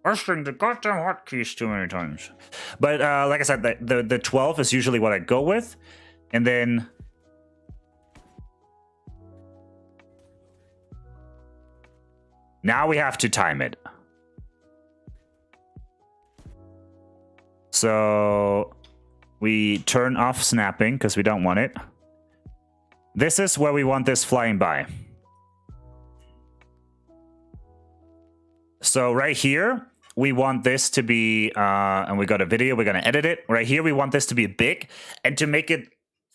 pressing the goddamn hotkeys too many times. But like I said, the 12 is usually what I go with. And then now we have to time it. So we turn off snapping because we don't want it. This is where we want this flying by. So right here, we want this to be, and we got a video, we're gonna edit it. Right here, we want this to be big. And to make it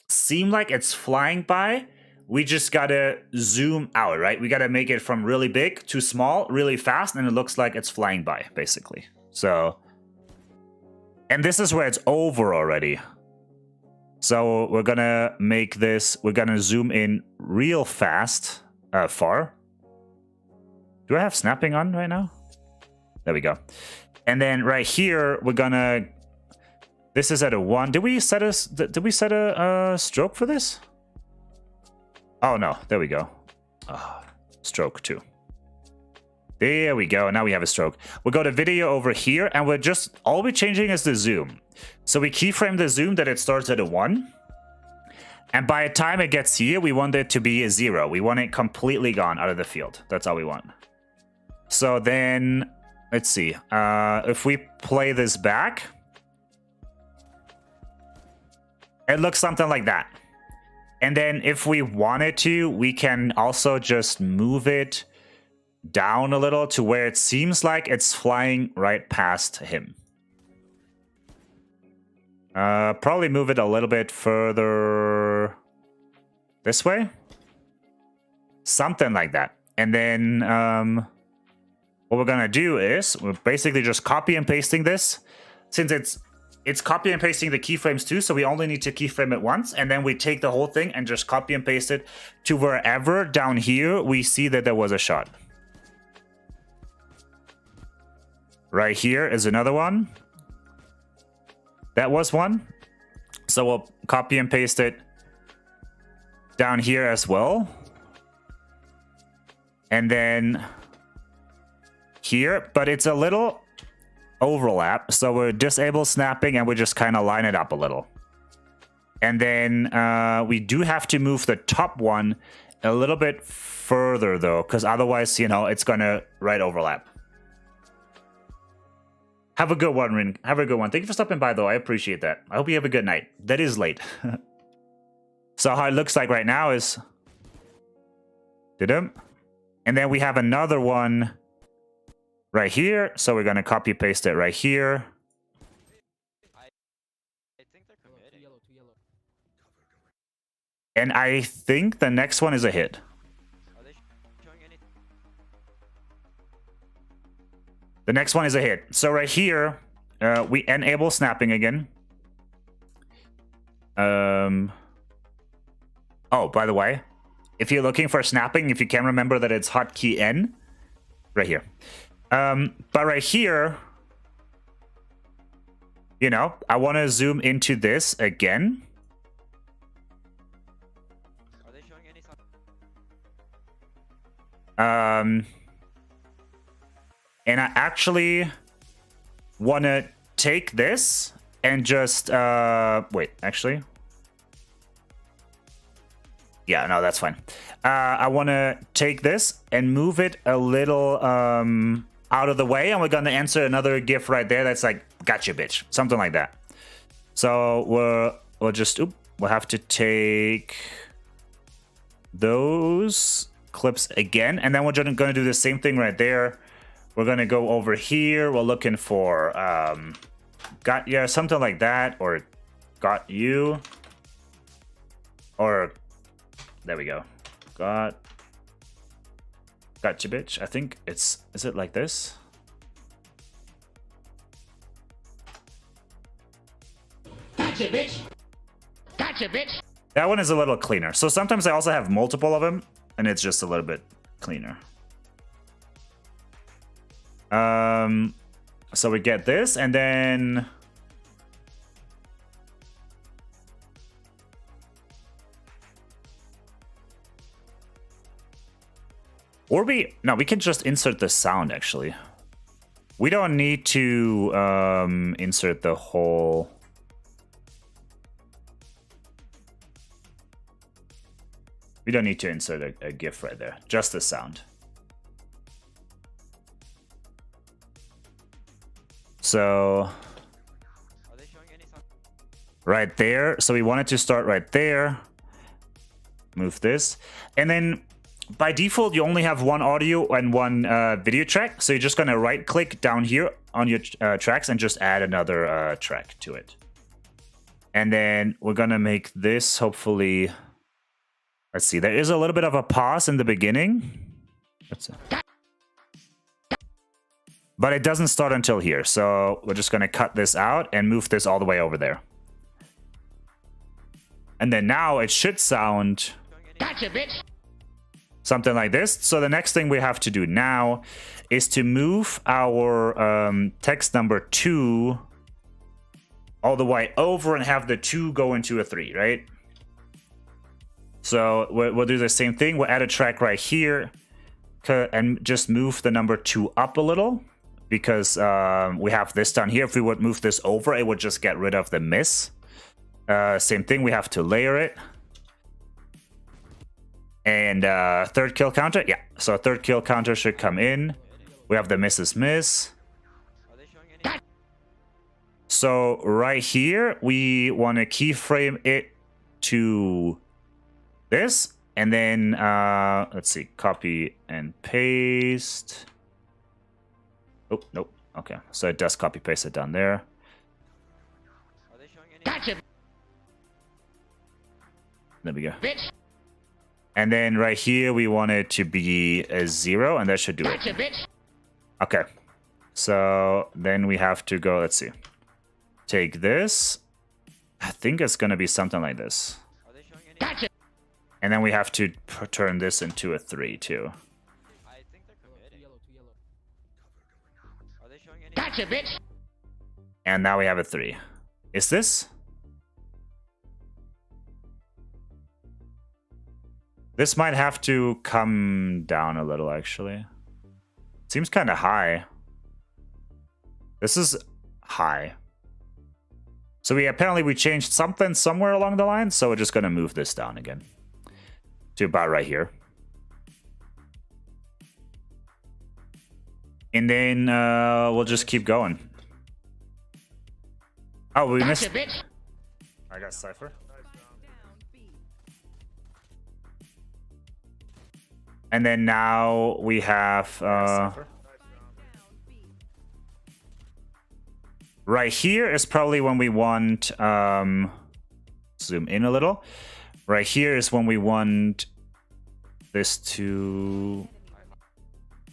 seem like it's flying by, we just gotta zoom out, right? We gotta make it from really big to small, really fast, and it looks like it's flying by, basically. So, and this is where it's over already. So we're gonna make this, we're gonna zoom in real fast, far. Do I have snapping on right now? There we go. And then right here, we're gonna, this is at a 1. Did we set a stroke for this? Oh no, there we go. Stroke 2. There we go, now we have a stroke. We'll go to video over here, and we're just, all we're changing is the zoom. So we keyframe the zoom that it starts at a 1. And by the time it gets here, we want it to be a 0. We want it completely gone out of the field. That's all we want. So then, let's see. If we play this back, it looks something like that. And then if we wanted to, we can also just move it down a little to where it seems like it's flying right past him. Probably move it a little bit further this way. Something like that. And then what we're gonna do is we're basically just copy and pasting this. Since it's copy and pasting the keyframes too, so we only need to keyframe it once, and then we take the whole thing and just copy and paste it to wherever down here we see that there was a shot. Right here is another one. That was one. So we'll copy and paste it down here as well. And then here, but it's a little overlap. So we're disable snapping and we just kind of line it up a little. And then we do have to move the top one a little bit further though, because otherwise, you know, it's going to right overlap. Have a good one, Rin. Have a good one. Thank you for stopping by, though. I appreciate that. I hope you have a good night. That is late. So how it looks like right now is... And then we have another one right here. So we're going to copy paste it right here. I think they're committing. And I think the next one is a hit. Are they showing anything? The next one is a hit. So right here, we enable snapping again. Oh, by the way, if you're looking for snapping, if you can remember that it's hotkey N, right here. But right here, you know, I want to zoom into this again. Are they showing any sign? And I actually want to take this and just, wait, actually. Yeah, no, that's fine. I want to take this and move it a little out of the way. And we're going to answer another GIF right there that's like, gotcha, bitch. Something like that. So we'll just, we'll have to take those clips again. And then we're going to do the same thing right there. We're going to go over here. We're looking for got ya, something like that, or got you, or there we go. Gotcha, bitch. I think is it like this? Gotcha, bitch. Gotcha, bitch. That one is a little cleaner. So sometimes I also have multiple of them, and it's just a little bit cleaner. So we get this, and then... Or we can just insert the sound, actually. We don't need to insert the whole... We don't need to insert a GIF right there, just the sound. So... Are they showing any sound? Right there. So we wanted to start right there. Move this. And then by default, you only have one audio and one video track. So you're just going to right click down here on your tracks and just add another track to it. And then we're going to make this hopefully... Let's see. There is a little bit of a pause in the beginning. But it doesn't start until here. So we're just going to cut this out and move this all the way over there. And then now it should sound... Gotcha, bitch. Something like this. So the next thing we have to do now is to move our text number 2 all the way over and have the 2 go into a 3, right? So we'll do the same thing. We'll add a track right here and just move the number 2 up a little because we have this down here. If we would move this over, it would just get rid of the miss. Same thing, we have to layer it. And third kill counter, yeah. So third kill counter should come in. We have the misses miss. Are they showing any? So right here, we want to keyframe it to this. And then, let's see, copy and paste. Oh, nope. Okay, so it does copy paste it down there. Are they showing any? Gotcha, There we go. bitch. And then right here, we want it to be a 0, and that should do it. Gotcha, bitch. Okay. So then we have to go, let's see. Take this. I think it's going to be something like this. Are they showing any? Gotcha. And then we have to turn this into a 3, too. I think they're committing. Are they showing any? Gotcha, bitch. And now we have a 3. Is this? This might have to come down a little, actually. Seems kind of high. This is high. So we changed something somewhere along the line, so we're just going to move this down again. To about right here. And then we'll just keep going. Oh, we missed... Gotcha, bitch. I got Cypher. And then now we have right here is probably when we want zoom in a little. Right here is when we want this to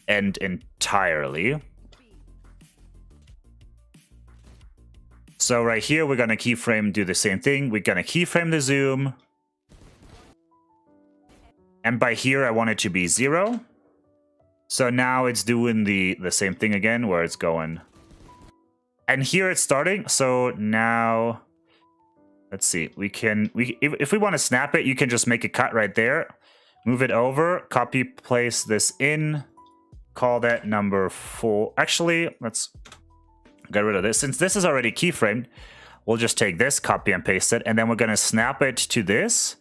end entirely. So right here we're gonna keyframe, do the same thing. We're gonna keyframe the zoom. And by here, I want it to be 0. So now it's doing the same thing again, where it's going. And here it's starting. So now, let's see. If we want to snap it, you can just make a cut right there. Move it over. Copy, place this in. Call that number 4. Actually, let's get rid of this. Since this is already keyframed, we'll just take this, copy and paste it. And then we're going to snap it to this.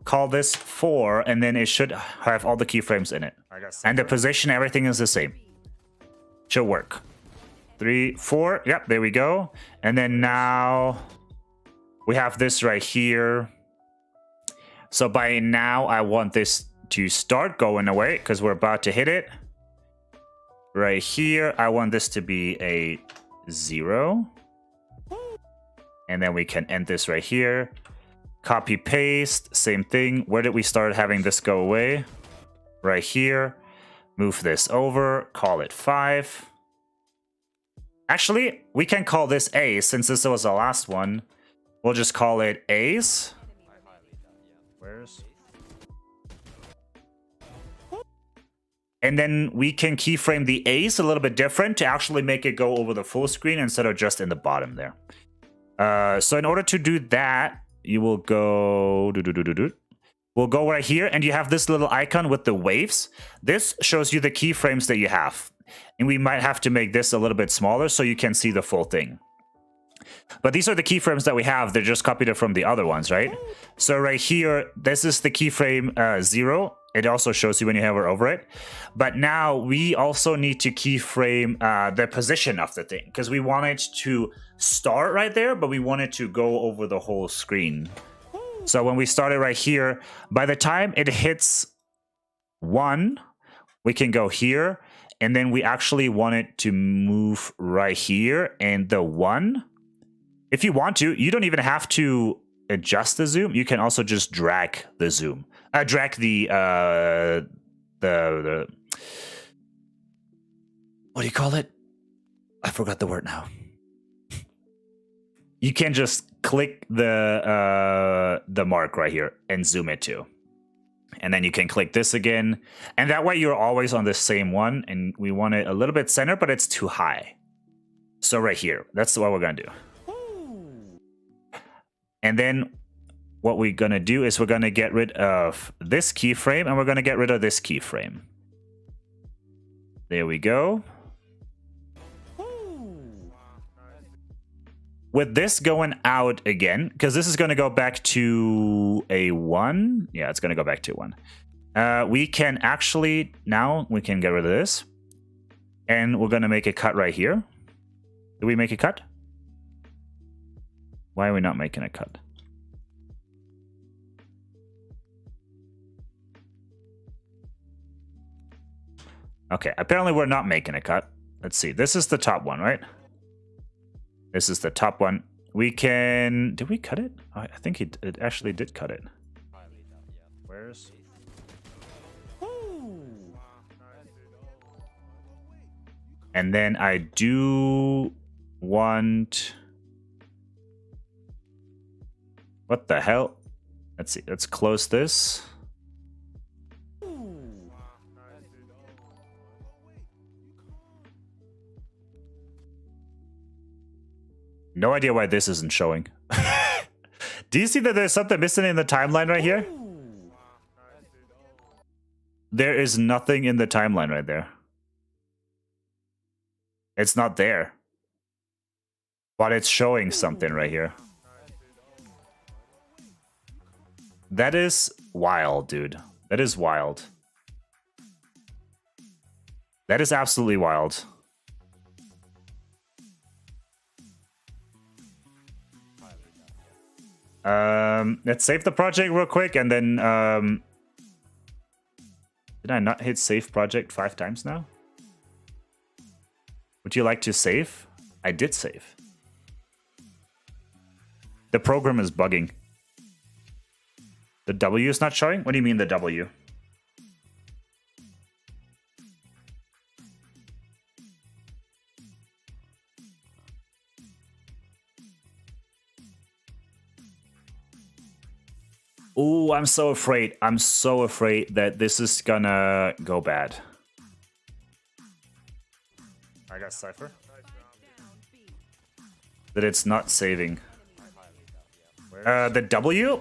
Call this 4, and then it should have all the keyframes in it. And the position, everything is the same. Should work. 3, 4, yep, there we go. And then now we have this right here. So by now, I want this to start going away because we're about to hit it. Right here, I want this to be a 0. And then we can end this right here. Copy, paste, same thing. Where did we start having this go away? Right here. Move this over, call it 5. Actually, we can call this A since this was the last one. We'll just call it A's. Where's? And then we can keyframe the A's a little bit different to actually make it go over the full screen instead of just in the bottom there. So in order to do that, you will go... We'll go right here, and you have this little icon with the waves. This shows you the keyframes that you have. And we might have to make this a little bit smaller so you can see the full thing. But these are the keyframes that we have. They're just copied it from the other ones, right? So right here, this is the keyframe 0. It also shows you when you hover over it. But now we also need to keyframe the position of the thing, because we want it to start right there, but we want it to go over the whole screen. So when we start it right here, by the time it hits 1, we can go here, and then we actually want it to move right here, and the 1, if you want to, you don't even have to adjust the zoom. You can also just drag the zoom. Drag the what do you call it? I forgot the word now. You can just click the mark right here and zoom it too. And then you can click this again. And that way you're always on the same one. And we want it a little bit center, but it's too high. So right here, that's what we're going to do. And then what we're going to do is we're going to get rid of this keyframe, and we're going to get rid of this keyframe. There we go. With this going out again, because this is going to go back to a 1. Yeah, it's going to go back to 1. We can actually, now we can get rid of this. And we're going to make a cut right here. Do we make a cut? Why are we not making a cut? Okay, apparently we're not making a cut. Let's see. This is the top one, right? This is the top one. We can... Did we cut it? Oh, I think it actually did cut it. Where's... And then I do want... What the hell? Let's see. Let's close this. No idea why this isn't showing. Do you see that there's something missing in the timeline right here? There is nothing in the timeline right there. It's not there. But it's showing something right here. That is wild, dude. That is wild. That is absolutely wild. Let's save the project real quick, and then did I not hit save project 5 times now? Would you like to save? I did save. The program is bugging. The W is not showing? What do you mean the W? Oh, I'm so afraid. I'm so afraid that this is gonna go bad. I got Cypher. That it's not saving. The W?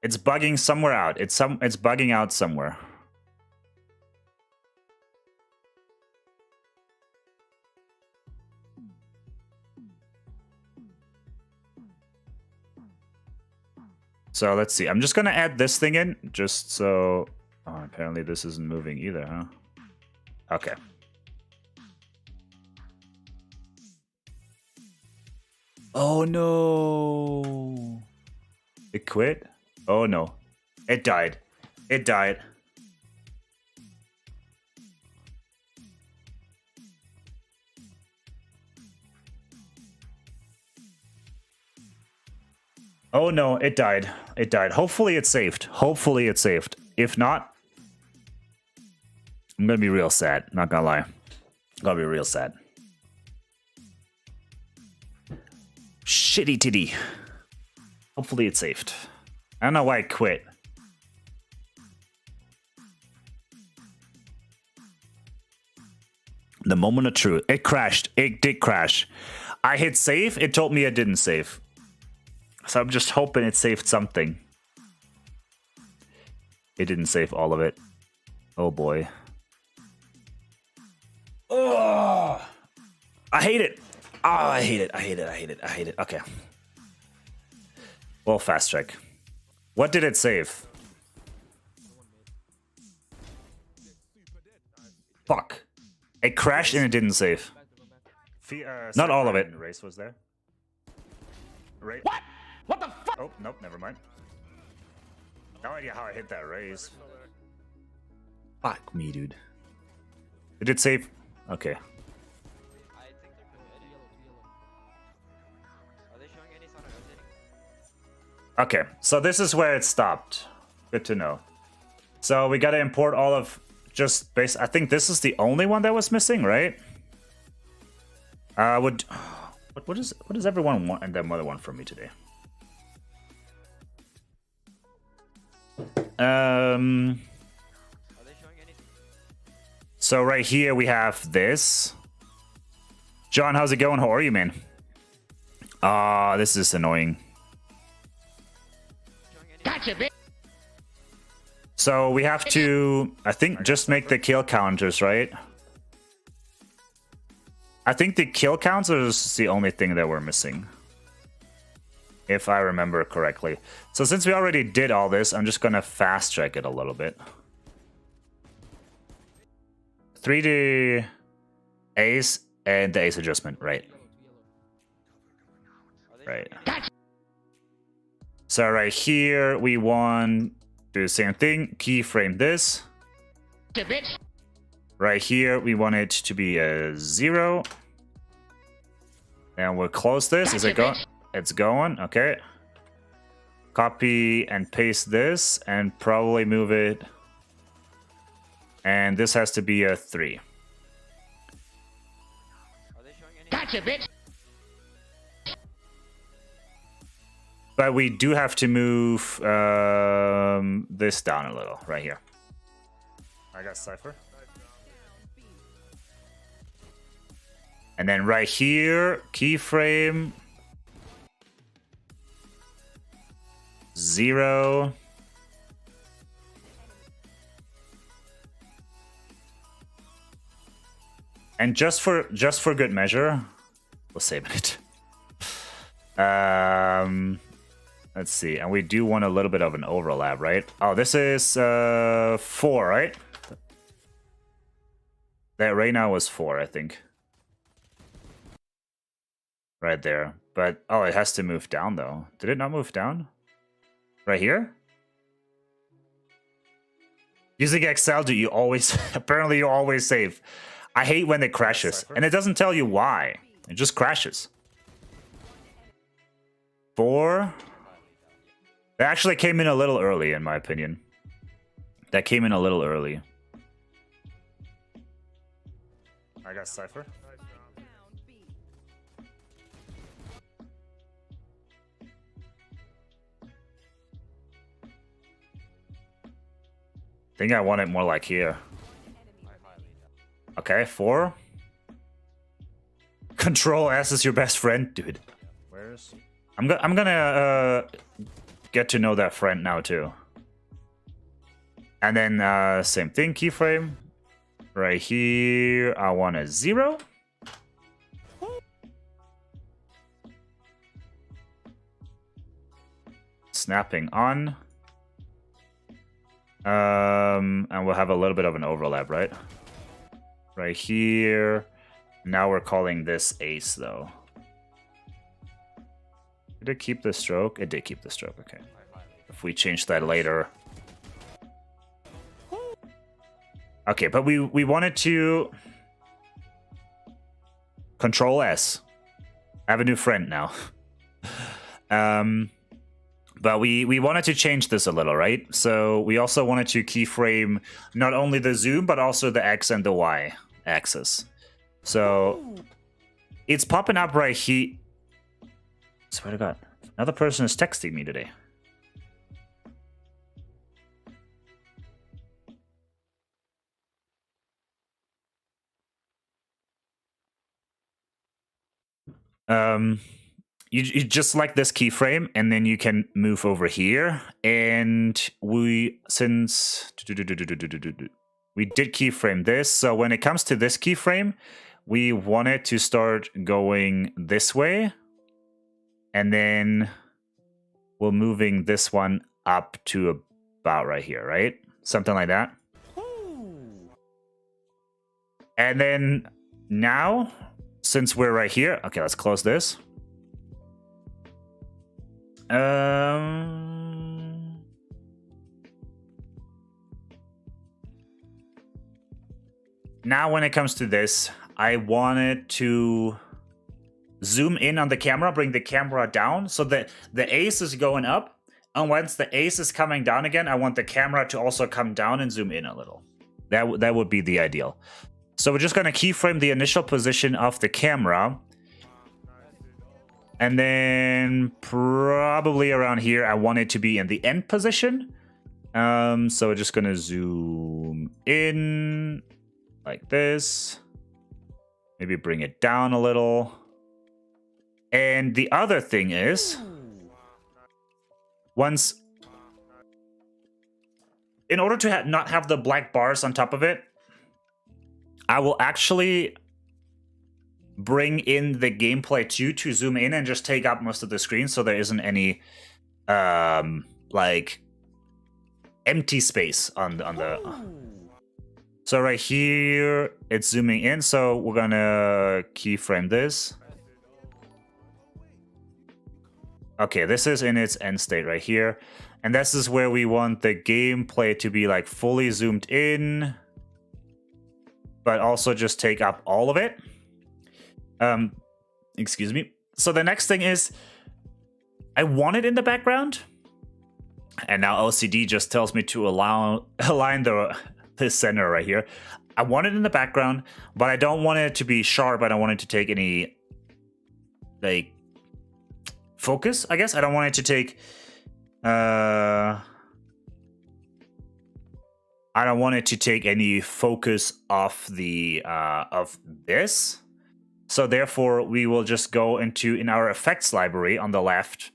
It's bugging somewhere out. It's bugging out somewhere. So let's see. I'm just gonna add this thing in, just so. Oh, apparently this isn't moving either, huh? Okay. Oh no! It quit? Oh no! It died. It died. Oh no, it died. It died. Hopefully it's saved. Hopefully it's saved. If not, I'm gonna be real sad, not gonna lie. Gonna be real sad. Shitty titty. Hopefully it's saved. I don't know why I quit. The moment of truth. It crashed. It did crash. I hit save. It told me it didn't save. So I'm just hoping it saved something. It didn't save all of it. Oh boy. Oh, I hate it. Oh, I hate it. I hate it. I hate it. I hate it. Okay. Well, fast check. What did it save? Fuck. It crashed and it didn't save. Not all of it. Race was there. What? What the fuck? Oh, nope, never mind. No idea how I hit that raise. Fuck me, dude. Did it save? Okay. I think they're committed. Are they showing any sign of rotating? Okay, so this is where it stopped. Good to know. So we gotta import all of just base. I think this is the only one that was missing, right? What does everyone want and their mother want from me today? Are they showing anything? So right here we have this. John, how's it going? How are you, man? Ah, this is annoying. Showing any? Gotcha, bitch. So we have to, I think, just make the kill counters, right? I think the kill counts is the only thing that we're missing, if I remember correctly. So since we already did all this, I'm just gonna fast check it a little bit. 3D ace and the ace adjustment, right? Are they Right. showing any? So right here we want do the same thing. Keyframe this. Gotcha, bitch. Right here we want it to be a 0. And we'll close this. Is it going? It's going. Okay. Copy and paste this and probably move it. And this has to be a 3. Are they showing any? Gotcha, bitch. But we do have to move this down a little right here. I got Cypher. And then right here, keyframe 0. And just for good measure, we'll save it. Let's see, and we do want a little bit of an overlap, right? Oh, this is 4, right? That right now was 4, I think. Right there. But, oh, it has to move down, though. Did it not move down? Right here? Using Excel, do you always... apparently you always save. I hate when it crashes. And it doesn't tell you why. It just crashes. 4. That actually came in a little early, in my opinion. That came in a little early. I got Cypher. I think I want it more like here. Okay, 4. Control S is your best friend, dude. Where's? I'm gonna get to know that friend now too. And then same thing, keyframe. Right here, I want a 0. Snapping on. And we'll have a little bit of an overlap, right? Right here. Now we're calling this ace, though. Did it keep the stroke? It did keep the stroke, okay. If we change that later. Okay, but we wanted to... Control S. I have a new friend now. But we wanted to change this a little, right? So we also wanted to keyframe not only the zoom, but also the X and the Y axis. So it's popping up right here. Swear to God, another person is texting me today. You just select this keyframe, and then you can move over here. And since we did keyframe this, so when it comes to this keyframe, we want it to start going this way, and then we're moving this one up to about right here, right? Something like that. And then now, since we're right here, okay, let's close this. Now when it comes to this, I wanted to zoom in on the camera, bring the camera down so that the ace is going up, and once the ace is coming down again, I want the camera to also come down and zoom in a little. That would be the ideal. So we're just going to keyframe the initial position of the camera. And then probably around here, I want it to be in the end position. So we're just going to zoom in like this. Maybe bring it down a little. And the other thing is, in order to not have the black bars on top of it, I will actually bring in the gameplay too to zoom in and just take up most of the screen, so there isn't any like empty space on the. So right here it's zooming in, so we're gonna keyframe this. Okay, this is in its end state right here, and this is where we want the gameplay to be like fully zoomed in, but also just take up all of it. Excuse me. So the next thing is, I want it in the background, and now OCD just tells me to align the center right here. I want it in the background, but I don't want it to be sharp. I don't want it to take any like focus, I guess. I don't want it to take I don't want it to take any focus off the of this. So therefore, we will just go in our effects library on the left.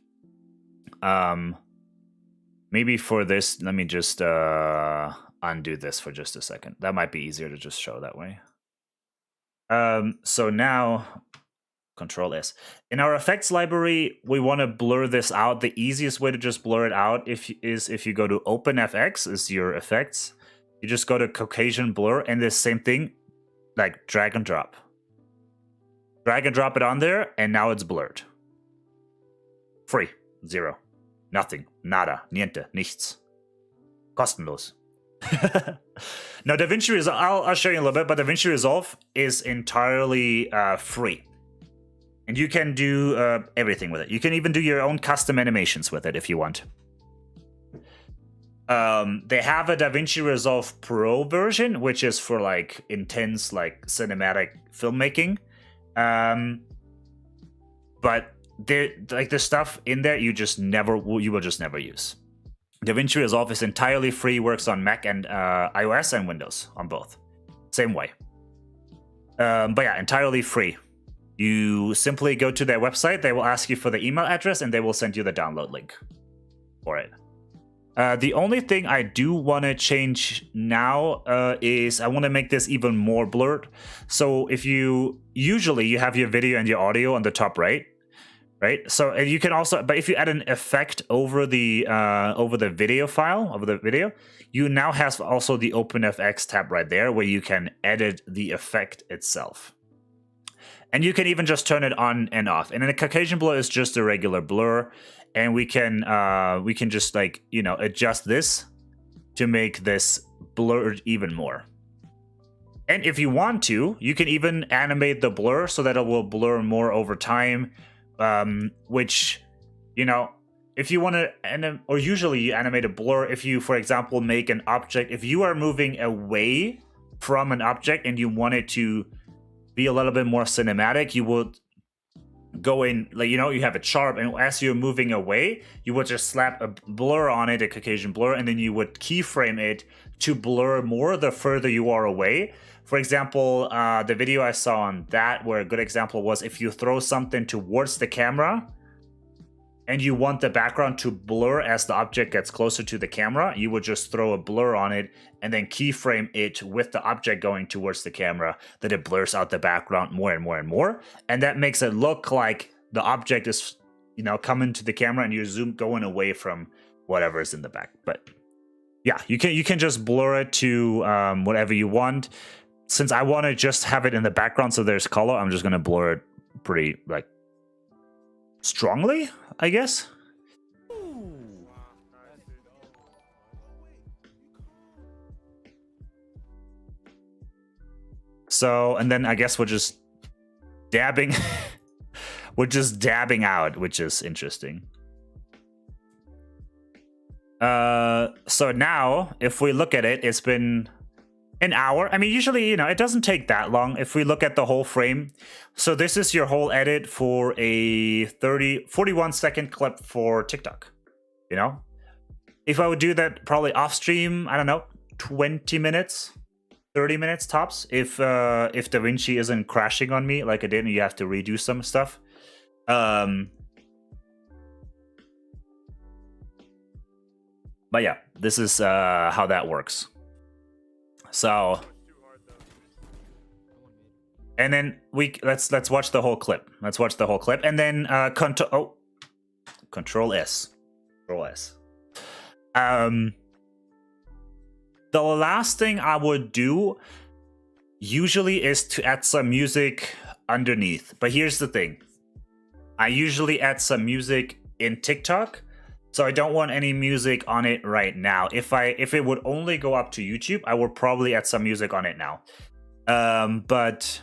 Maybe for this, let me just undo this for just a second. That might be easier to just show that way. So now, Control S. In our effects library, we want to blur this out. The easiest way to just blur it out is if you go to OpenFX, is your effects. You just go to Caucasian blur, and the same thing, like drag and drop. Drag and drop it on there, and now it's blurred. Free. Zero. Nothing. Nada. Niente. Nichts. Kostenlos. Now, DaVinci Resolve, I'll show you a little bit, but DaVinci Resolve is entirely free. And you can do everything with it. You can even do your own custom animations with it if you want. They have a DaVinci Resolve Pro version, which is for like intense like cinematic filmmaking. But the stuff in there you will just never use. DaVinci Resolve is entirely free, works on Mac and iOS and Windows, on both. Same way. But yeah, entirely free. You simply go to their website, they will ask you for the email address, and they will send you the download link for it. The only thing I do want to change now is I want to make this even more blurred. So if usually you have your video and your audio on the top right? So and you can also, but if you add an effect over the video file, you now have also the OpenFX tab right there where you can edit the effect itself. And you can even just turn it on and off. And then the Caucasian blur is just a regular blur. And we can just like, adjust this to make this blurred even more. And if you want to, you can even animate the blur so that it will blur more over time. Which, if you want to, or usually you animate a blur if you, for example, make an object. If you are moving away from an object and you want it to be a little bit more cinematic, you would go in, like, you know, you have it sharp, and as you're moving away, you would just slap a blur on it, a Caucasian blur, and then you would keyframe it to blur more the further you are away. For example, the video I saw on that, where a good example was if you throw something towards the camera and you want the background to blur as the object gets closer to the camera, you would just throw a blur on it and then keyframe it with the object going towards the camera, that it blurs out the background more and more and more. And that makes it look like the object is, you know, coming to the camera and you're going away from whatever is in the back. But yeah, you can just blur it to whatever you want. Since I want to just have it in the background so there's color, I'm just going to blur it pretty, like, strongly, I guess. So, and then I guess we're just dabbing. We're just dabbing out, which is interesting. So now, if we look at it, it's been an hour. I mean, usually, you know, it doesn't take that long if we look at the whole frame. So this is your whole edit for a 41-second clip for TikTok, you know? If I would do that probably off stream, I don't know, 20 minutes, 30 minutes tops. If DaVinci isn't crashing on me like it did and you have to redo some stuff. But yeah, this is how that works. So, and then let's watch the whole clip. Let's watch the whole clip, and then Control S. The last thing I would do usually is to add some music underneath. But here's the thing: I usually add some music in TikTok. So I don't want any music on it right now. If it would only go up to YouTube, I would probably add some music on it now. But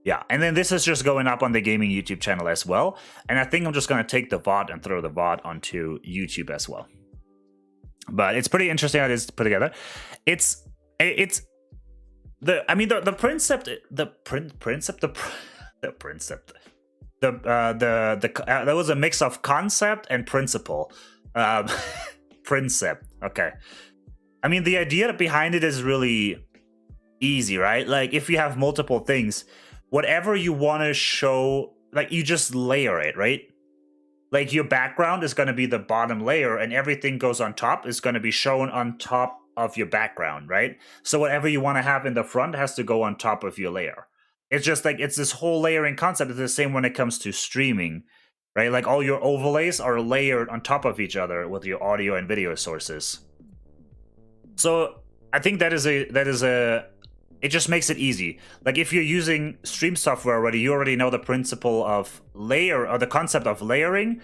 yeah, and then this is just going up on the gaming YouTube channel as well. And I think I'm just gonna take the VOD and throw the VOD onto YouTube as well. But it's pretty interesting how it is put together. It's the there was a mix of concept and principle. Principle. Okay. I mean, the idea behind it is really easy, right? Like, if you have multiple things, whatever you want to show, like, you just layer it, right? Like, your background is going to be the bottom layer, and everything goes on top is going to be shown on top of your background, right? So whatever you want to have in the front has to go on top of your layer. It's just like, it's this whole layering concept. It's the same when it comes to streaming, right? Like, all your overlays are layered on top of each other with your audio and video sources. So I think it just makes it easy. Like, if you're using stream software already, you already know the principle of layer, or the concept of layering,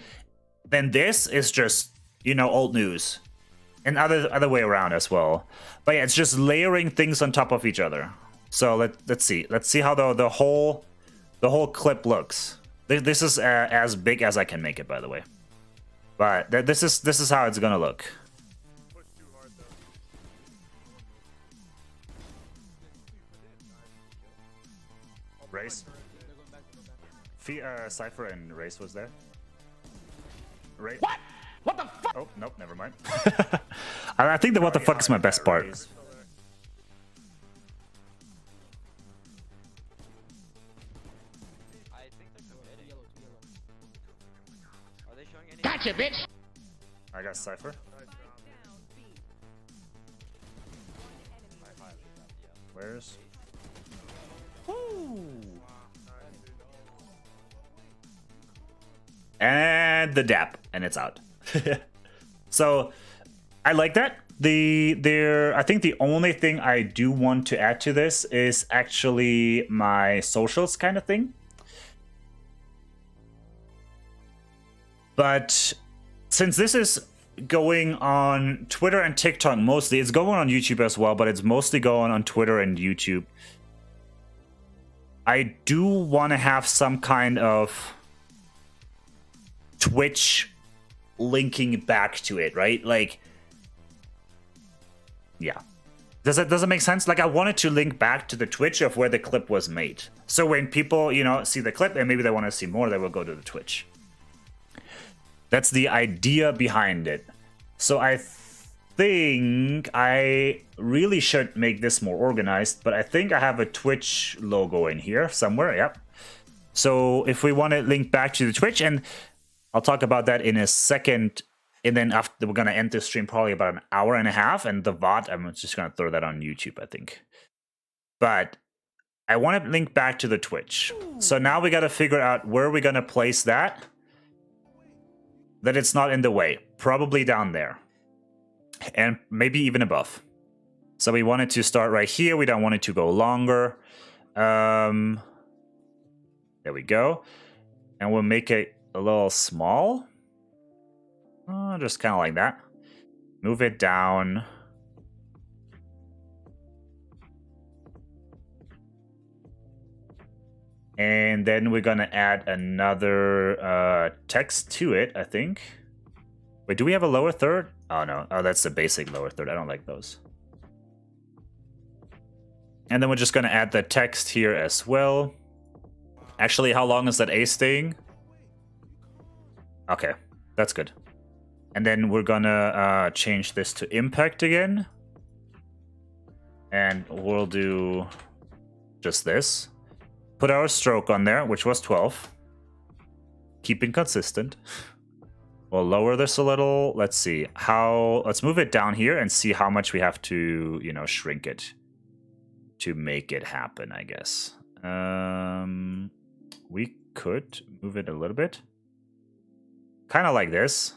then this is just, you know, old news. And other way around as well. But yeah, it's just layering things on top of each other. So let's see how the whole clip looks. This is as big as I can make it, by the way. But this is how it's gonna look. Race. Cypher and Race was there. Race. What? What the fuck? Oh, nope, never mind. I think the what the fuck is my best part. Gotcha, bitch! I got Cypher. Where's? Woo! And the dap, and it's out. So I like that. I think the only thing I do want to add to this is actually my socials kind of thing. But since this is going on Twitter and TikTok mostly, it's going on YouTube as well, but it's mostly going on Twitter and YouTube. I do want to have some kind of Twitch linking back to it, right? Like, yeah. Does it make sense? Like I wanted to link back to the Twitch of where the clip was made. So when people, you know, see the clip and maybe they want to see more, they will go to the Twitch. That's the idea behind it. So I think I really should make this more organized, but I think I have a Twitch logo in here somewhere. Yep. So if we want to link back to the Twitch, and I'll talk about that in a second. And then after, we're going to end this stream probably about an hour and a half. And the VOD, I'm just going to throw that on YouTube, I think. But I want to link back to the Twitch. So now we got to figure out where we're going to place that. That it's not in the way. Probably down there. And maybe even above. So we wanted to start right here. We don't want it to go longer. There we go. And we'll make it a little small. Just kind of like that. Move it down. And then we're going to add another text to it, I think. Wait, do we have a lower third? Oh, no. Oh, that's the basic lower third. I don't like those. And then we're just going to add the text here as well. Actually, how long is that A staying? Okay, that's good. And then we're gonna change this to impact again. And we'll do just this. Put our stroke on there, which was 12. Keeping consistent. We'll lower this a little. Let's see how, let's move it down here and see how much we have to, you know, shrink it to make it happen, I guess. We could move it a little bit. Kind of like this.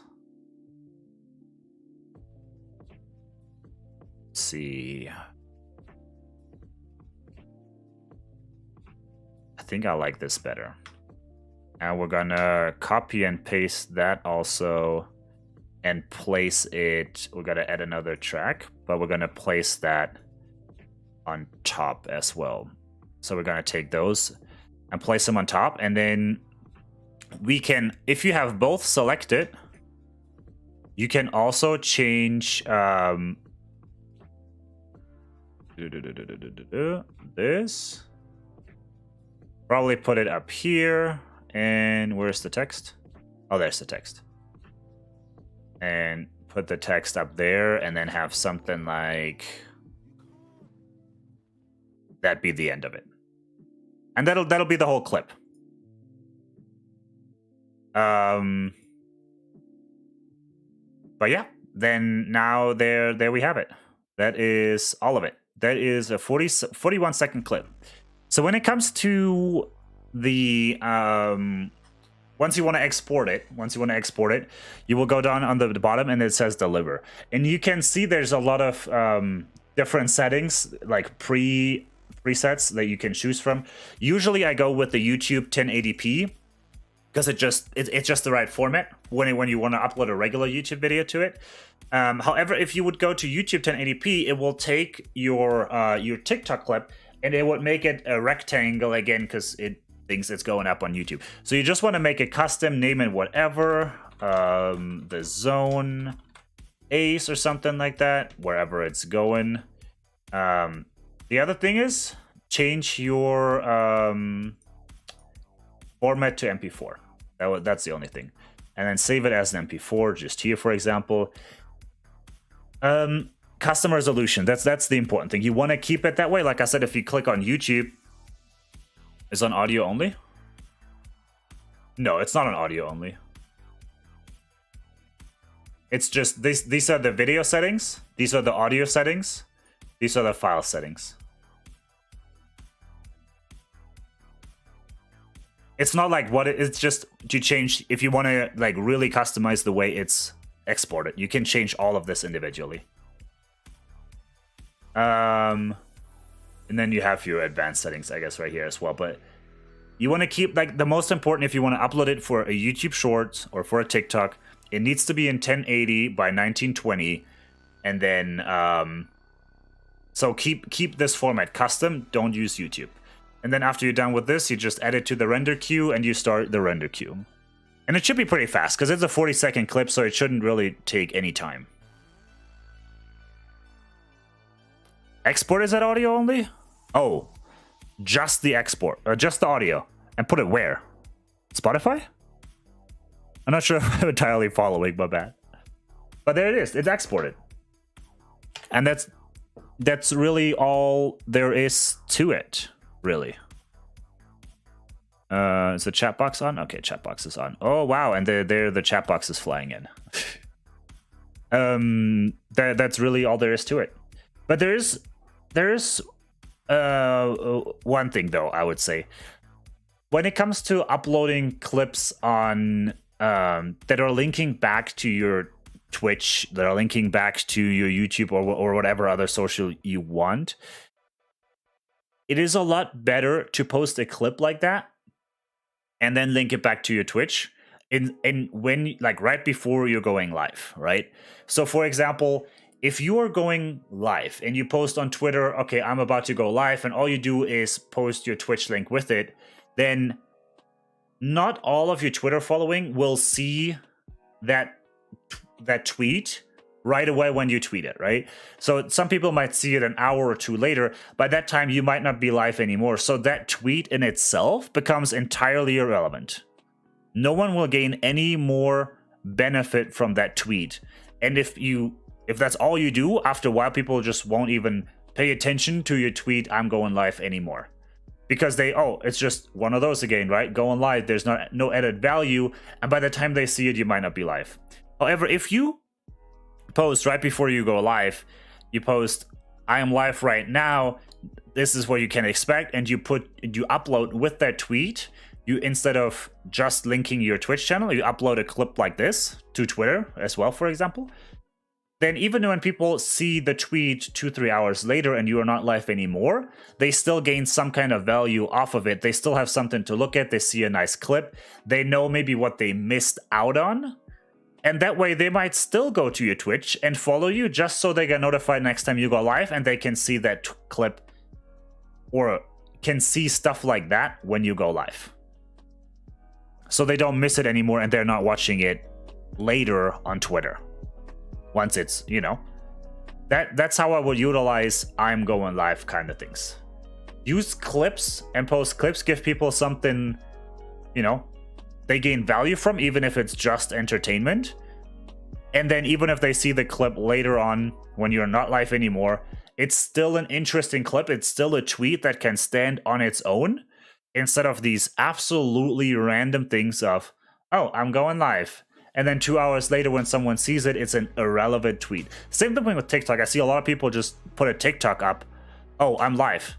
Let's see. I think I like this better. And we're gonna copy and paste that also and place it. We're gonna add another track, but we're gonna place that on top as well. So we're gonna take those and place them on top, and then we can, if you have both selected, you can also change this. Probably put it up here. And where's the text? Oh, there's the text. And put the text up there, and then have something like that be the end of it. And that'll be the whole clip. But yeah, then now there we have it. That is all of it. That is a 41 second clip. So when it comes to the once you want to export it, you will go down on the bottom and it says deliver. And you can see there's a lot of different settings, like presets that you can choose from. Usually I go with the YouTube 1080p because it's just the right format when you want to upload a regular YouTube video to it. However, if you would go to YouTube 1080p, it will take your TikTok clip and it would make it a rectangle again because it thinks it's going up on YouTube. So you just want to make a custom, name it whatever, the zone ace or something like that, wherever it's going. The other thing is change your format to MP4. That's the only thing. And then save it as an MP4, just here, for example. Custom resolution, that's the important thing. You want to keep it that way. Like I said, if you click on YouTube, it's on audio only? No, it's not on audio only. It's just, these are the video settings, these are the audio settings, these are the file settings. It's not like it's just to change, if you want to like really customize the way it's exported, you can change all of this individually. And then you have your advanced settings, I guess, right here as well. But you want to keep, like, the most important, if you want to upload it for a YouTube Shorts or for a TikTok, it needs to be in 1080 by 1920. And then, so keep this format custom. Don't use YouTube. And then after you're done with this, you just add it to the render queue and you start the render queue. And it should be pretty fast because it's a 40-second clip, so it shouldn't really take any time. Export is that audio only? Oh, just the export, just the audio, and put it where? Spotify? I'm not sure if I'm entirely following, my bad. But there it is. It's exported, and that's really all there is to it, really. Is the chat box on? Okay, chat box is on. Oh wow, and the chat box is flying in. That's really all there is to it. But there's one thing though, I would say. When it comes to uploading clips on that are linking back to your Twitch, that are linking back to your YouTube or whatever other social you want, it is a lot better to post a clip like that and then link it back to your Twitch in when, like, right before you're going live, right? So for example, if you are going live and you post on Twitter, okay, I'm about to go live, and all you do is post your Twitch link with it, then not all of your Twitter following will see that tweet right away when you tweet it, right? So some people might see it an hour or two later. By that time, you might not be live anymore. So that tweet in itself becomes entirely irrelevant. No one will gain any more benefit from that tweet. And if that's all you do, after a while, people just won't even pay attention to your tweet, I'm going live, anymore. Because it's just one of those again, right? Going live, there's no added value. And by the time they see it, you might not be live. However, if you post right before you go live, you post, I am live right now, this is what you can expect, and you upload with that tweet, you, instead of just linking your Twitch channel, you upload a clip like this to Twitter as well, for example. Then even when people see the tweet 2-3 hours later and you are not live anymore, they still gain some kind of value off of it. They still have something to look at. They see a nice clip. They know maybe what they missed out on. And that way they might still go to your Twitch and follow you, just so they get notified next time you go live and they can see that clip or can see stuff like that when you go live. So they don't miss it anymore and they're not watching it later on Twitter. Once it's, that's how I would utilize I'm going live kind of things. Use clips and post clips, give people something, they gain value from, even if it's just entertainment. And then even if they see the clip later on when you're not live anymore, it's still an interesting clip. It's still a tweet that can stand on its own, instead of these absolutely random things of, oh, I'm going live. And then 2 hours later when someone sees it, it's an irrelevant tweet. Same thing with TikTok. I see a lot of people just put a TikTok up. Oh, I'm live.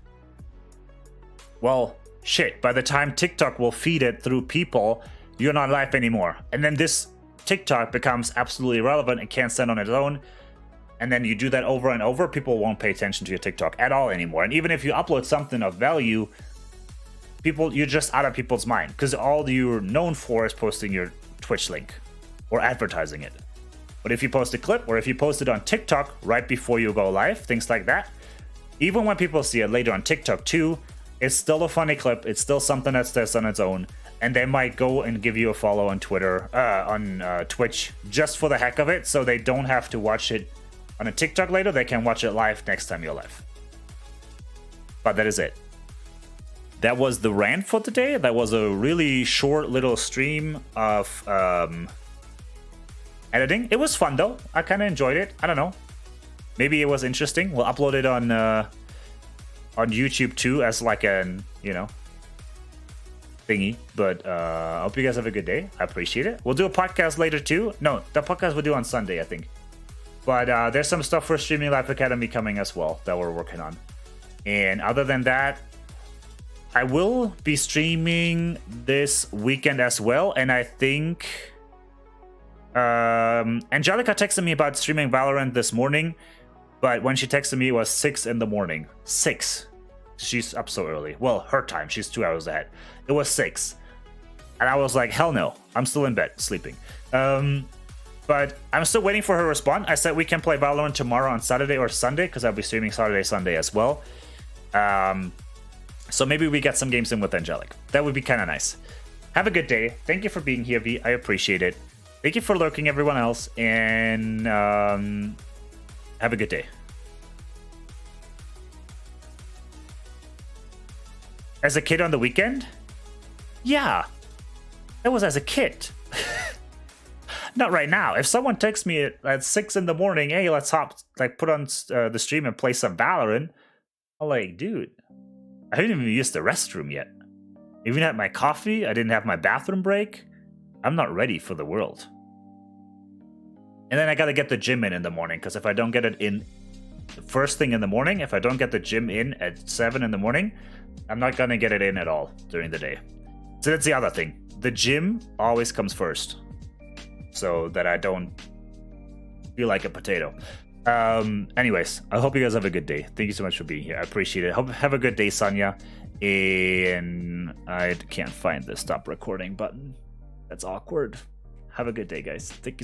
Well, shit. By the time TikTok will feed it through people, you're not live anymore. And then this TikTok becomes absolutely irrelevant and can't stand on its own. And then you do that over and over, people won't pay attention to your TikTok at all anymore. And even if you upload something of value, you're just out of people's mind, because all you're known for is posting your Twitch link or advertising it. But if you post a clip, or if you post it on TikTok right before you go live, things like that, even when people see it later on TikTok too, it's still a funny clip. It's still something that stands on its own, and they might go and give you a follow on Twitter, on Twitch, just for the heck of it, so they don't have to watch it on a TikTok later. They can watch it live next time you're live. But that is it. That was the rant for today. That was a really short little stream of editing. It was fun though. I kind of enjoyed it. I don't know. Maybe it was interesting. We'll upload it on YouTube too, as like an thingy. But I hope you guys have a good day. I appreciate it. We'll do a podcast later too. No, the podcast we'll do on Sunday, I think. But there's some stuff for Streaming Life Academy coming as well that we're working on. And other than that, I will be streaming this weekend as well. And I think Angelica texted me about streaming Valorant this morning. But when she texted me, it was 6 in the morning. 6. She's up so early. Well, her time. She's 2 hours ahead. It was 6. And I was like, hell no. I'm still in bed, sleeping. But I'm still waiting for her to respond. I said we can play Valorant tomorrow on Saturday or Sunday, because I'll be streaming Saturday, Sunday as well. So maybe we get some games in with Angelic. That would be kind of nice. Have a good day. Thank you for being here, V. I appreciate it. Thank you for lurking, everyone else. And have a good day. As a kid on the weekend? Yeah. That was as a kid. Not right now. If someone texts me at 6 in the morning, hey, let's put on the stream and play some Valorant, I'm like, dude, I haven't even used the restroom yet. Even had my coffee, I didn't have my bathroom break. I'm not ready for the world. And then I gotta get the gym in the morning, because if I don't get it in first thing in the morning, if I don't get the gym in at 7 in the morning, I'm not gonna get it in at all during the day. So that's the other thing. The gym always comes first, so that I don't feel like a potato. Anyways, I hope you guys have a good day. Thank you so much for being here. I appreciate it. Have a good day, Sonia. And I can't find the stop recording button. That's awkward. Have a good day, guys. Thank you so much.